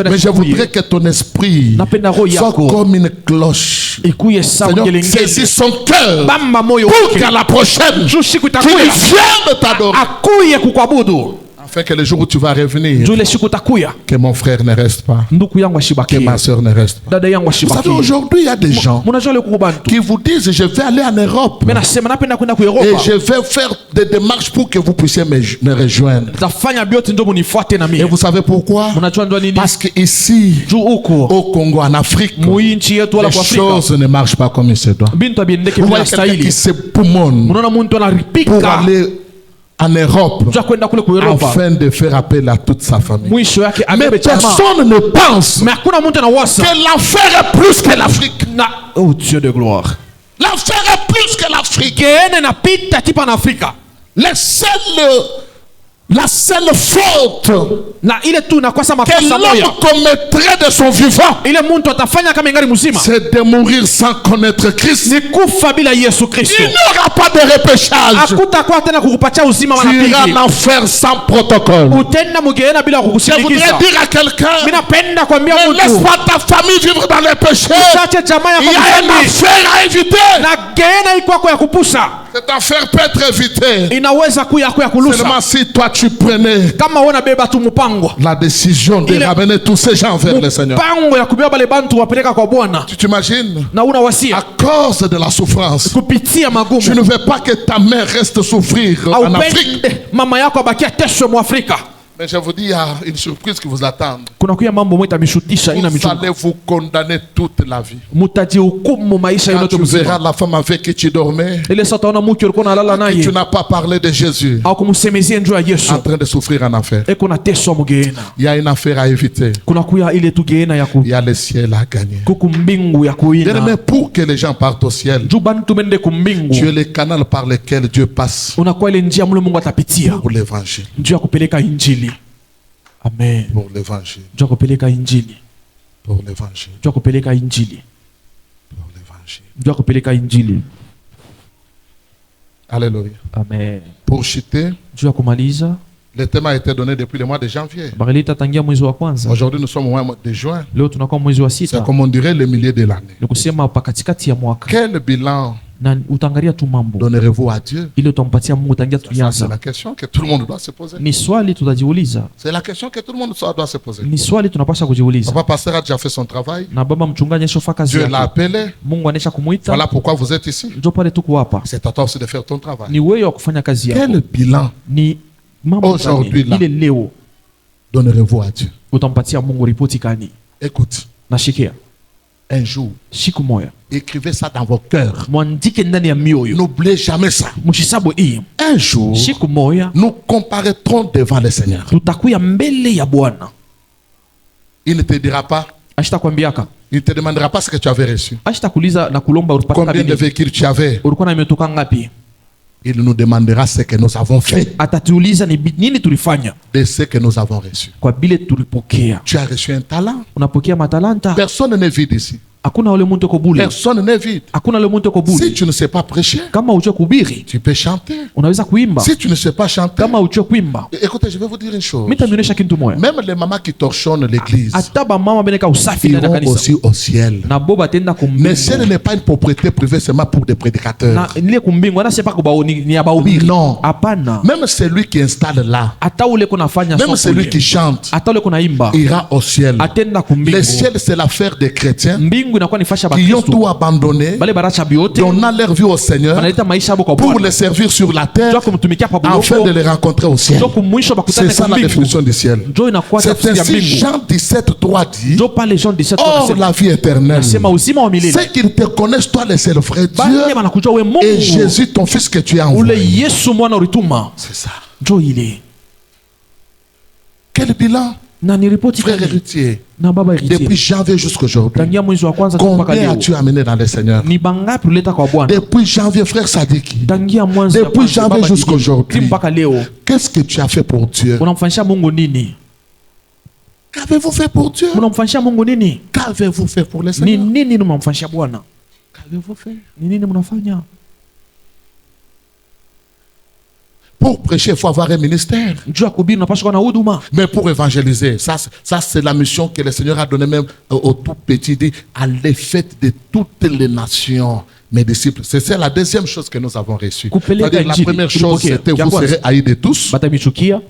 mais je voudrais que ton esprit Napenda roho soit yako comme une cloche. ikuye sawa Seigneur, kelengele. saisis son cœur Bamba moyo pour wake. qu'à la prochaine, Juu siku qu'il itakuya vienne t'adorer. akuye kukuabudu. Afin que le jour où tu vas revenir, Juu ile siku itakuya que mon frère ne reste pas, ndugu yangu que ashibakie, ma soeur ne reste pas. dada yangu Vous savez, ashibakie. aujourd'hui, il y a des gens Munajua ile kubantu. qui vous disent, je vais aller en Europe Mimi nasema napenda kwenda ku et Europa. je vais faire des démarches pour que vous puissiez me rejoindre. Tafanya biote ndio munifuate na Et mimi. vous savez pourquoi? Munajua ndio nini? Parce que ici, Juu huko au Congo, en Afrique, muinchi yetu wala les kwa Afrika choses ne marchent pas comme il se doit. bintu abiendeke Vous bila voyez quelqu'un qui stahili. se poumonne Unaona mtu pour anaripika aller en Europe juu kwenda kule ku Europa. afin de faire appel à toute sa famille. Mwisho yake Mais abebe chama. personne ne pense Mais hakuna mtu anawasa. que l'affaire est plus que l'Afrique. Na oh Dieu de gloire. L'affaire est plus que l'Afrique. Geene na pita tipa na Afrika. La seule faute Na ile tu nakosa que makosa moya. l'homme commettrait de son vivant, Ile mtu atafanya kama ingari mzima. c'est de mourir sans connaître Christ. Ni kufa bila Yesu Kristo. Il n'y aura pas de repêchage. Hakutakuwa tena kukupatia uzima wala Tu iras pili. en enfer sans protocole. Utenda mugeena bila Je voudrais kukusindikiza. dire à quelqu'un, Mimi napenda kuambia ne laisse mtu pas ta famille vivre dans les péchés. usiache jamaa Il y yako a une mzambi. affaire à éviter. Na geena iko yako ya kupusa. Cette affaire peut être évitée Inaweza kuya yako ya kulusa. seulement si toi tu prenais Kama wona beba tu mpango. la décision de Il est- ramener tous ces gens vers le Seigneur. Mpango ya kubeba bale bantu wapeleka kwa Bwana. Tu t'imagines? Na una wasia À cause de la souffrance, kupitia tu magumu. ne veux pas que ta mère reste souffrir en Afrique. Aupende mama yako abakia tesho mu Afrika. Mais je vous dis, il y a une surprise qui vous attend. Kuna kuya mambo mwita mishutisha ina Vous michungu. allez vous condamner toute la vie. Mutajihukumu maisha Quand yote tu verras mzima. la femme avec qui tu dormais, Ile sasa utaona mke ulikuwa unalala et naye tu n'as pas parlé de Jésus, au kumsemezia njoo ya Yesu. en train de souffrir en enfer. Eko na tesho mugeena. Il y a une affaire à éviter. Kuna kuya ile tu geena ya Il y a le ciel à gagner. kuku mbingu ya kuina. Mais pour que les gens partent au ciel, Juu bantu mende tu es kumbingu. le canal par lequel Dieu passe Unakuwa ile njia mule Mungu atapitia. pour l'évangile. Njia ya kupeleka injili. Amen. Pour l'évangile. Njia ya kupeleka injili. Pour l'évangile. Njia ya kupeleka injili. Pour l'évangile. Njia ya kupeleka injili. Alléluia. Amen. Pour chuter, Njia ya kumaliza. le thème a été donné depuis le mois de janvier. Barilita tangia mwezi wa kwanza. Aujourd'hui, nous sommes au mois de juin. Leo tunakuwa mwezi wa C'est sita. comme on dirait le milieu de l'année. Ni kusema pa katikati ya mwaka. Quel bilan Na utaangalia tu mambo. donnerez-vous à Dieu? Ile utampatia Mungu tangia Ça, c'est tulianza. la question que tout le monde doit se poser. Ni swali tutajiuliza. C'est la question que tout le monde doit se poser. Ni swali tunapaswa kujiuliza. Papa Pasteur a déjà fait son travail. Na baba mchungaji ashofa kazi Dieu l'a yake. appelé. Mungu anesha kumuita. Voilà pourquoi vous êtes ici. Njoo pale tuko hapa. C'est à toi aussi de faire ton travail. Ni wewe wa kufanya kazi yako. Quel bilan Ni mambo Aujourd'hui, gani là. ile leo donnerez-vous à Dieu? utampatia Mungu ripoti kani? Écoute, Nashikia un jour, siku moja écrivez ça dans vos cœurs. mwandike ndani ya mioyo, N'oubliez jamais ça. mshisabu hii. Un jour, Siku moja nous comparaîtrons devant le Seigneur. tutakuya mbele ya Bwana. Il ne te dira pas, Ashitakwambiaka, il ne te demandera pas ce que tu avais reçu. ashitakuuliza na kulomba ulipata Combien de nini, véhicules tu avais. ulikuwa na imetoka ngapi. Il nous demandera ce que nous avons fait Atatuuliza ni nini tulifanya de ce que nous avons reçu. kwa bile tulipokea. Tu as reçu un talent. Unapokea matalanta, Personne n'est vide ici. hakuna ule mtu yuko bure, Personne n'est vide. hakuna ule mtu yuko Si bure. tu ne sais pas prêcher, Kama ujue kuhubiri tu peux chanter. unaweza kuimba, Si tu ne sais pas chanter, kama ujue kuimba. écoutez, je vais vous dire une chose. Mimi nitaonyesha kitu moja, Même les mamans qui torchonnent l'église hata ba mama beneka usafi ndani ya iront kanisa aussi au ciel. na boba tenda Mais kumbingu ciel n'est pas une propriété privée seulement pour des prédicateurs. na ile kumbingu ana sepa kwa ni ya bahubiri. Non. Hapana, Même celui qui installe là, hata ule kunafanya même soko celui ile, qui chante, hata ule kunaimba ira au ciel. atenda Le kumbingu. ciel, c'est l'affaire des chrétiens Mbingu inakuwa ni fasha qui ont bakristo tout abandonné, bale baracha biote donnant leur vie au Seigneur banaleta maisha yabo kwa pour Bwana les servir sur la terre ndio kumtumikia pa afin buloko de les rencontrer au ciel. ndio kumwisho bakutane C'est ça kwa la mbingu. définition du ciel. Ndio inakuwa C'est tafsiri ya ainsi mbingu. Jean 17:3 dit, Ndio pale Jean 17 or anasema la vie éternelle, sema uzima wa milele c'est qu'ils te connaissent toi le seul vrai bale Dieu banakujua we et Mungu Jésus ton fils que tu as ule envoyé. Yesu mwana ulituma. C'est ça. Ndio ile Quel bilan? Na niripoti Frère kani. héritier, Na baba héritier. depuis janvier jusqu'à aujourd'hui, Tangia mwezi wa kwanza mpaka combien leo. as-tu amené dans le Seigneur? Ni bangapi uleta kwa Bwana? Depuis janvier, frère Sadiki, Tangia mwanzo ya depuis kwanza, janvier baba jusqu'à Didi, aujourd'hui, mpaka leo. qu'est-ce que tu as fait pour Dieu? Unamfanyisha Mungu nini? Qu'avez-vous fait pour Dieu? Unamfanyisha Mungu nini? Qu'avez-vous fait pour le Ni Seigneur? nini unamfanyisha Bwana? Qu'avez-vous fait? Ni nini mnafanya? Pour prêcher, il faut avoir un ministère. Njoo kuhubiri unapaswa kuwa na huduma. Mais pour évangéliser, ça c'est la mission que le Seigneur a donnée même aux tout petits. Dit, allez faites de toutes les nations mes disciples. C'est ça la deuxième chose que nous avons reçue. C'est-à-dire, la première chose, c'était vous serez haïs de tous. Batamichukia.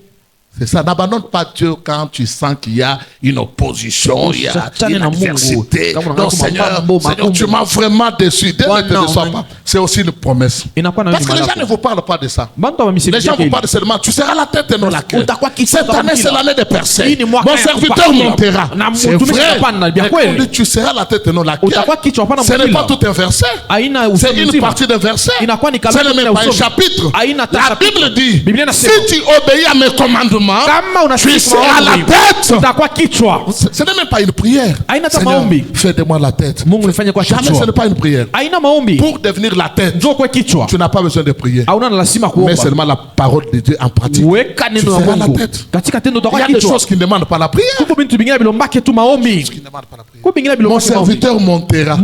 C'est ça. N'abandonne pas Dieu quand tu sens qu'il y a une opposition, il y a une adversité. Donc, Seigneur, tu m'as vraiment déçu. Dieu ne te déçoit pas. C'est aussi une promesse. Parce que les gens ne vous parlent pas de ça. Les gens vous parlent seulement, tu seras la tête et non la queue. Cette année, c'est l'année de percée. Mon serviteur montera. C'est vrai. Tu seras la tête et non la queue. Ce n'est pas tout un verset. C'est une partie d'un verset. Ce n'est même pas un chapitre. La Bible dit, si tu obéis à mes commandements, tu seras la tête. Ce n'est même pas une prière. Seigneur, fais de moi la tête. Jamais ce n'est pas une prière. Pour devenir la tête, tu n'as pas besoin de prier. Mais seulement la parole de Dieu en pratique. Tu seras la tête. Il y a des choses qui ne demandent pas la prière. Mon serviteur montera.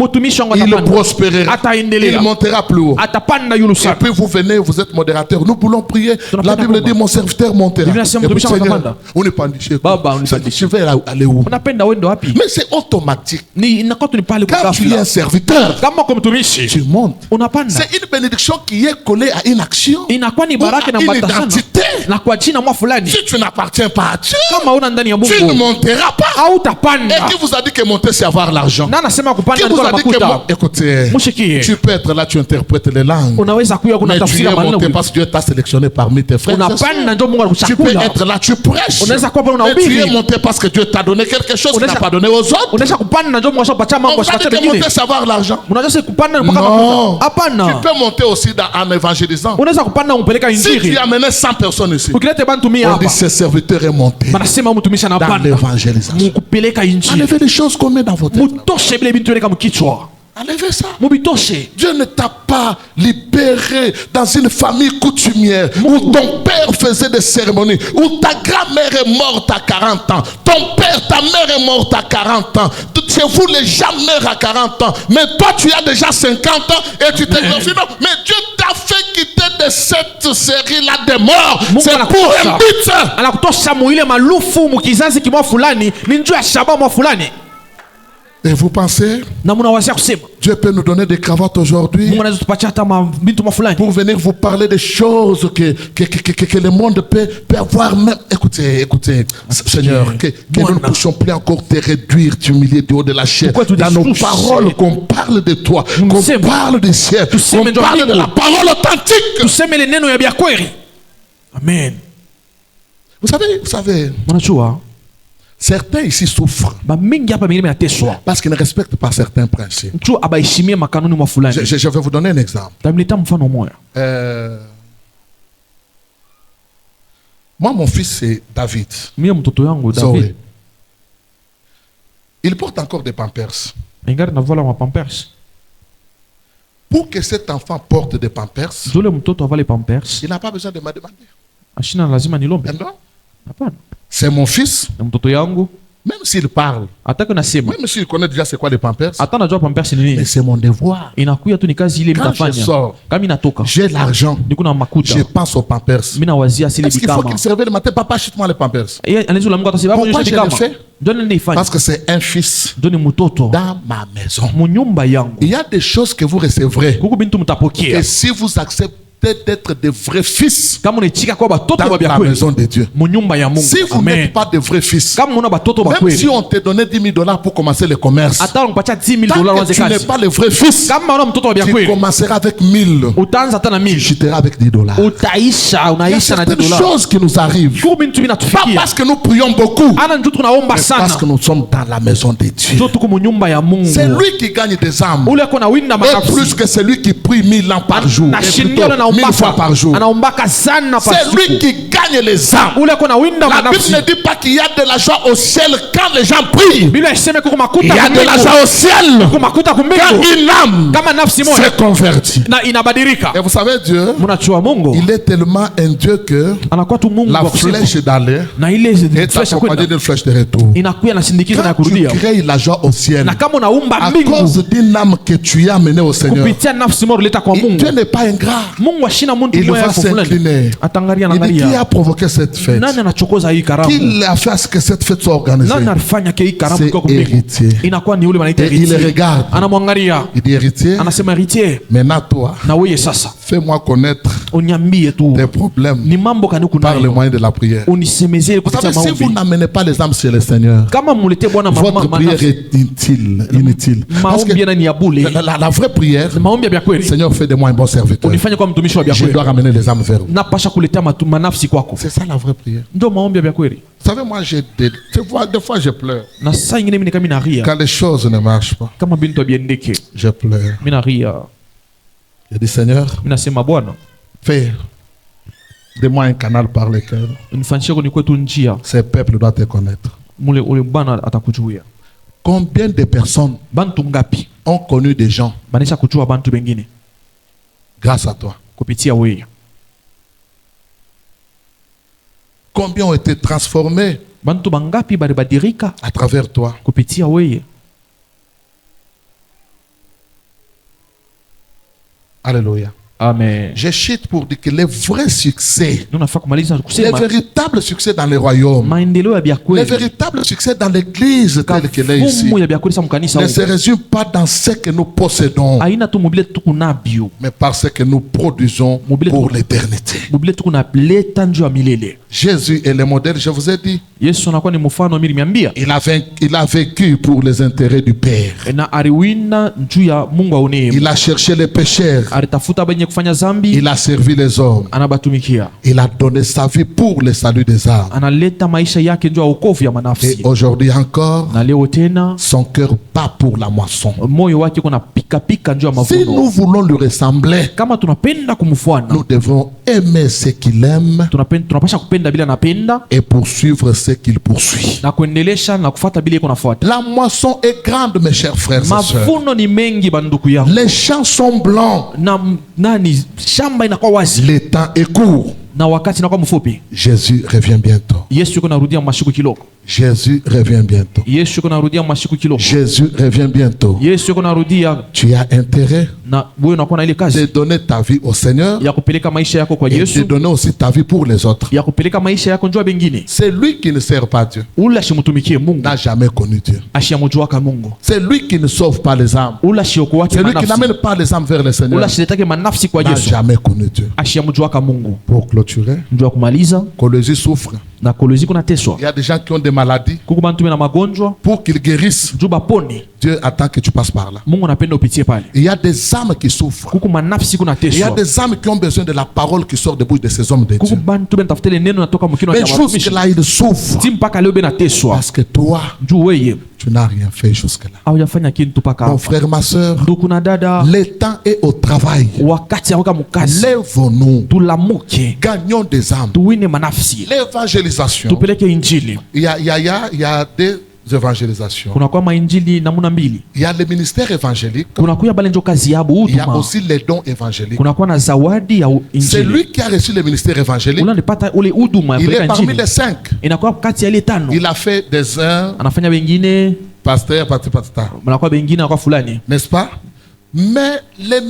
Il prospérera. Il montera plus haut. Et puis vous venez, vous êtes modérateur. Nous voulons prier. La Bible dit, mon serviteur montera. Seigneur, on n'est pas niché. Je vais aller où? Mais c'est automatique. Quand tu es un serviteur, tu montes. C'est une bénédiction qui est collée à une action, ou à une identité. Si tu n'appartiens pas à Dieu, tu ne monteras pas. Et qui vous a dit que monter c'est avoir l'argent? Qui vous a dit que écoutez, tu peux être là, tu interprètes les langues, mais tu es monté parce que Dieu t'a sélectionné parmi tes frères. Tu peux être là, tu prêches, mais tu es monté parce que Dieu t'a donné quelque chose qu'il n'a pas donné aux autres. On va dire que monter c'est avoir l'argent. Non, tu peux monter aussi en évangélisant. Si tu amenais 100 personnes ici, on dit ce serviteur est monté dans l'évangélisation. Enlevez les choses qu'on met dans votre tête. Enlevez ça. Dieu ne t'a pas libéré dans une famille coutumière où ton père faisait des cérémonies, où ta grand-mère est morte à 40 ans, ton père, ta mère est morte à 40 ans. Chez vous, les gens meurent à 40 ans. Mais toi, tu as déjà 50 ans et tu t'es confié. Non, mais Dieu t'a fait quitter de cette série-là de morts. C'est pour un but. Et vous pensez, Dieu peut nous donner des cravates aujourd'hui pour venir vous parler des choses que le monde peut avoir même. Écoutez, Seigneur, que nous ne puissions plus encore te réduire, t'humilier du haut de la chair. Dans nos paroles, qu'on parle de toi, qu'on parle du ciel, qu'on parle de la parole authentique. Amen. Vous savez, certains ici souffrent parce qu'ils ne respectent pas certains principes. Je vais vous donner un exemple. Moi, mon fils, c'est David. Zoé. Il porte encore des pampers. Pour que cet enfant porte des pampers, il n'a pas besoin de me demander. Non. C'est mon fils. Même s'il parle, même s'il connaît déjà c'est quoi les pampers, mais c'est mon devoir. Quand je sors, j'ai l'argent, je pense aux pampers. Est-ce qu'il faut qu'il se réveille le matin? Papa, achète-moi les pampers. Pourquoi je le fais? Parce que c'est un fils dans ma maison. Il y a des choses que vous recevrez. Et si vous acceptez d'être des vrais fils dans la maison de Dieu. Si vous n'êtes pas de vrais fils, même si on te donnait $10,000 pour commencer le commerce, tant que tu n'es pas le vrai fils, tu commenceras avec 1000, tu chuteras avec $10. Il y a certaines choses qui nous arrivent, pas parce que nous prions beaucoup, mais parce que nous sommes dans la maison de Dieu. C'est lui qui gagne des âmes, et plus que celui qui prie 1000 ans par jour. 1000 fois par jour. anaombaka sana pa C'est lui siku. qui gagne les âmes. Ule kona winda La Bible manafsi. ne dit pas qu'il y a de la joie au ciel quand les gens prient. Biblia iseme kuko Il makuta y a de la kumbingu. joie au ciel Kuko makuta quand kumbingu. une âme Kama nafsi moja s'est convertie. na inabadilika. Et vous savez, Dieu, Mnachua Mungu il est tellement un Dieu que anakuwa tu Mungu la wa kusema. flèche d'aller Na ile est flèche ya accompagnée kwenda d'une flèche de retour. inakuya na sindikizo na Quand tu kurudia. crées la joie au ciel, Na kama unaumba à mbingu cause d'une âme que tu as amenée au Seigneur, kupitia nafsi moja uleta kwa Mungu. Dieu n'est pas ingrat. Mungu ashina muntu Il moya va yako fulani. s'incliner. Atangalia Il dit qui angalia. a provoqué cette fête? Nani anachokoza hii karamu? Qui a fait à ce que cette fête soit organisée? Nani alifanya hii karamu C'est iko kwa Mungu? héritier. Inakuwa ni ule wanaita Et il héritier. regarde. Anamwangalia. Il dit héritier, Anasema héritier, maintenant toi, na wewe sasa fais-moi connaître uniambie tu tes problèmes ni mambo gani par le kunayo, moyen de la prière. unisemezee Vous kupitia savez, si vous maombi. n'amenez pas les âmes sur le Seigneur, Kama mulete Bwana votre prière est inutile. Parce que maombi yana ni ya bure. la vraie prière, Maombi ya kweli Seigneur, fais de moi un bon serviteur. unifanye kwa mtumishi wa Je kweli. dois ramener les âmes vers vous. Napasha kuletea manafsi kwako. C'est ça la vraie prière. Ndio maombi ya kweli. Vous savez, moi, des fois, je pleure. Na saa ingine mimi kama naria Quand les choses ne marchent pas, kama bintu abiendeke, je pleure. mimi naria, Je dis, Seigneur, mimi nasema Bwana fais de moi un canal par lequel unifanyishe kuni kwetu njia ces peuples doivent te connaître. mule ule Bwana atakujuia. Combien de personnes Bantu ngapi ont connu des gens banisha kujua bantu bengine grâce à toi? kupitia wewe? Combien ont été transformés Bantu bangapi baribadilika à travers toi? kupitia wewe? Alléluia. Amen. Je chute pour dire que les vrais succès, Nunafaa kumaliza les kusema véritables succès dans les royaumes, maendeleo ya les byakweli, véritables succès dans l'église telle qu'elle est ici, kafumu ya byakweli sa mkanisa ne se huko résument pas dans ce que nous possédons, aina tu mobile tuku nabyo, mais par ce que nous produisons pour l'éternité. mobile tuku na leta njo ya milele. Jésus est le modèle, je vous ai dit. Yesu anakuwa ni mfano mimi nimeambia, Il a vécu pour les intérêts du Père. na aliwina njuu ya Mungu aone, Il a cherché les pécheurs. alitafuta benye kufanya zambi, Il a servi les hommes. anabatumikia, Il a donné sa vie pour le salut des âmes. analeta maisha yake njoo ya wokovu ya Et manafsi. aujourd'hui encore, Na leo tena son cœur bat pour la moisson. moyo wake kuna pika pika njoo ya Si nous mavuno. voulons lui ressembler, Kama tunapenda kumfuana, nous devons aimer ce qu'il aime tunapasha kupenda bila napenda et poursuivre ce qu'il poursuit. na kuendelesha na kufuata bila iko nafuata. La moisson est grande, mes chers frères et sœurs. Mavuno ni mengi banduku yangu, Les champs sont blancs. na nani shamba inakuwa wazi Le temps est court. na wakati inakuwa mfupi. Jésus revient bientôt. Yesu yuko narudia mashiku kiloko. Jésus revient bientôt. Yesu yuko narudia mashiku kiloko. Jésus revient bientôt. Yesu yuko narudia, Tu as intérêt na wewe unakuwa na ile de kazi donner ta vie au Seigneur ya kupeleka maisha yako kwa et de Yesu, donner aussi ta vie pour les autres. ya kupeleka maisha yako njoo bengine. C'est lui qui ne sert pas Dieu, Ula shimtumikie Mungu, n'a jamais connu Dieu. ashiamujuaka Mungu. C'est lui qui ne sauve pas les âmes. Ula shioko wake C'est lui qui manafsi, n'amène pas les âmes vers le Seigneur, ula shiletake manafsi kwa n'a Yesu, jamais connu Dieu. ashiamujuaka Mungu. Pour clôturer, Njoo kumaliza Colosie souffre. na Kolezi kuna teswa. Il y a des gens qui ont des maladies. Kuku bantu na magonjwa, Pour qu'ils guérissent, njoo bapone. Dieu attend que tu passes par là. Mungu anapenda upitie pale. Il y a des âmes qui souffrent. Kuku manafsi kuna Il y a teswa. des âmes qui ont besoin de la parole qui sort de bouche de ces hommes de Kuku Dieu. bantu benatafutele neno natoka mkino Mais wa watumishi. jusque-là, ils souffrent. Si mpaka leo bena teswa. Parce que toi, Njoo weye tu n'as rien fait jusque-là. haujafanya kitu paka Mon hapa. frère, ma soeur, Ndugu na dada, le temps est au travail. wakati ya mukazi, Lèvons-nous. tulamuke, Gagnons des âmes. tuwine manafsi, L'évangélisation. tupeleke injili. Il y a des évangélisations. Kuna kwa mainjili namuna mbili. Il y a le ministère évangélique. Kuna kuya bale njo kazi yabo Il y a huduma. aussi les dons évangéliques. Kuna kwa na zawadi ya C'est injili. lui qui a reçu le ministère évangélique. Ula nipata ule huduma ya Il est kupeleka parmi injili. les 5. Inakuwa kati ya ile tano. Il a fait des uns, Anafanya wengine, pasteur, patata. mnakuwa wengine anakuwa fulani. N'est-ce pas? Mais les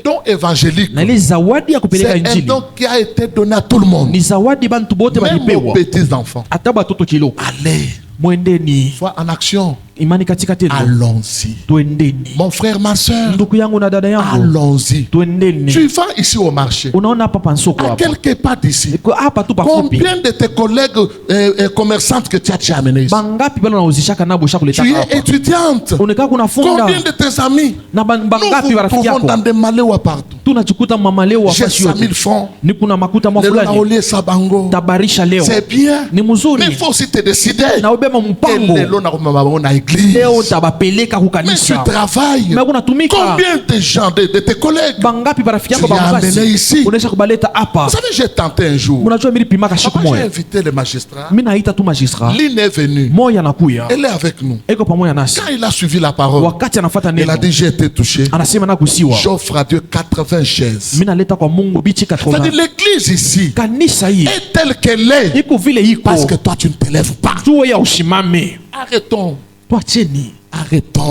dons évangéliques, Na ile zawadi ya kupeleka c'est un injili don qui a été donné à tout le monde. ni zawadi bantu bote Même aux balipewa. petits enfants. Hata batoto kiloko. Allez, Mwendeni, sois en action. imani katika tendo. Allons-y. Twendeni. Mon frère, ma soeur, Ndugu yangu na dada yangu, allons-y. twendeni. Tu vas ici au marché. Unaona hapa pansoko À hapa. quelque part d'ici. Hapa tu pafupi. Combien de tes collègues commerçantes que tu as amenés ici? Bangapi bana unauzishaka nabo shakuleta Tu es hapa. étudiante. Unakaa kuna funda Combien de tes amis? na Nous bangapi vous barafiki trouvons yako. dans des malheurs partout. tunajikuta mama leo J'ai wafasi 100 000 yote francs. ni kuna makuta Le mafulani naolie sabango. tabarisha leo C'est bien. ni Mais mzuri il faut aussi te décider. na ubema Que mpango le lo na église. leo tabapeleka Mais tu kukanisa travailles. mais kunatumika Combien de gens, de tes collègues, bangapi barafiki yako tu l'as amené bamukasi ici? unaisha kubaleta hapa Vous savez, j'ai tenté un jour. unajua mimi pimaka siku Papa, j'ai moja invité les magistrats. mimi naita tu magistrat L'une est venue. moja nakuya Elle est avec nous. eko pamoja nasi Quand il a suivi la parole, wakati anafuata il a neno dit j'ai été touché. anasema nakusiwa J'offre à Dieu 80 chaises. mimi naleta kwa Mungu bichi C'est-à-dire 80 l'église ici kanisa hii est telle qu'elle est iko vile iko parce que toi tu ne t'élèves pas. tuwe ya ushimame Arrêtons. twacheni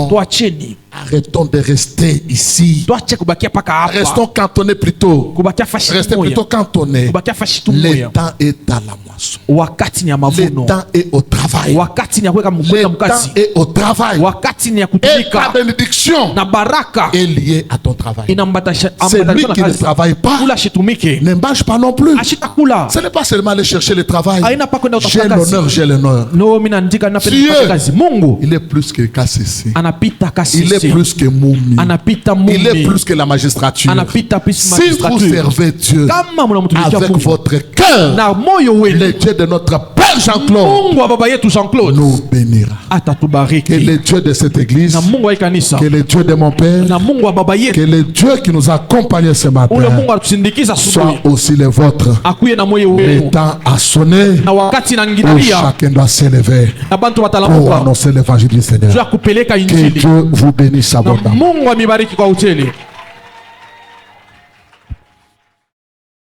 twacheni Arrêtons de rester ici. twache kubakia paka hapa Restons cantonnés plutôt. kubakia fashi Restez moja plutôt cantonnés. kubakia fashi tu Le moja temps est à la moisson. wakati ni ya Le mavuno temps est au travail. wakati ni ya kuweka Le mkwenda temps mkasi est au travail. wakati ni ya Et ta kutumika bénédiction na baraka est liée à ton travail. inambatasha Celui na qui ne kazi travaille pas kula shitumike ne mange pas non plus. ashitakula Ce n'est pas seulement aller chercher le travail. aina pa kwenda J'ai utafuta l'honneur, kazi j'ai l'honneur. no mimi naandika napenda Dieu. kufanya kazi Mungu Il est plus que Kassisi. anapita kasi Il est plus que Moumi. anapita Il est Mumi plus que la magistrature. anapita pisi Si vous magistrature servez Dieu kama mnamtumikia avec Mungu votre cœur, na moyo wenu le Dieu de notre Père Jean-Claude Mungu wa baba yetu Jean-Claude nous bénira. Que atatubariki le Dieu de cette église, na Mungu wa kanisa que le Dieu de mon Père, na Mungu wa baba que yetu le Dieu qui nous accompagne ce ule matin Mungu atusindikiza soit asubuhi aussi le vôtre. akuye na moyo Le wenu temps a sonné na wakati où nangilia chacun doit s'élever na bantu pour watalamuka annoncer l'évangile du juu Seigneur. ya kupeleka Que injili Dieu vous bénisse na abondamment. Mungu amibariki kwa utele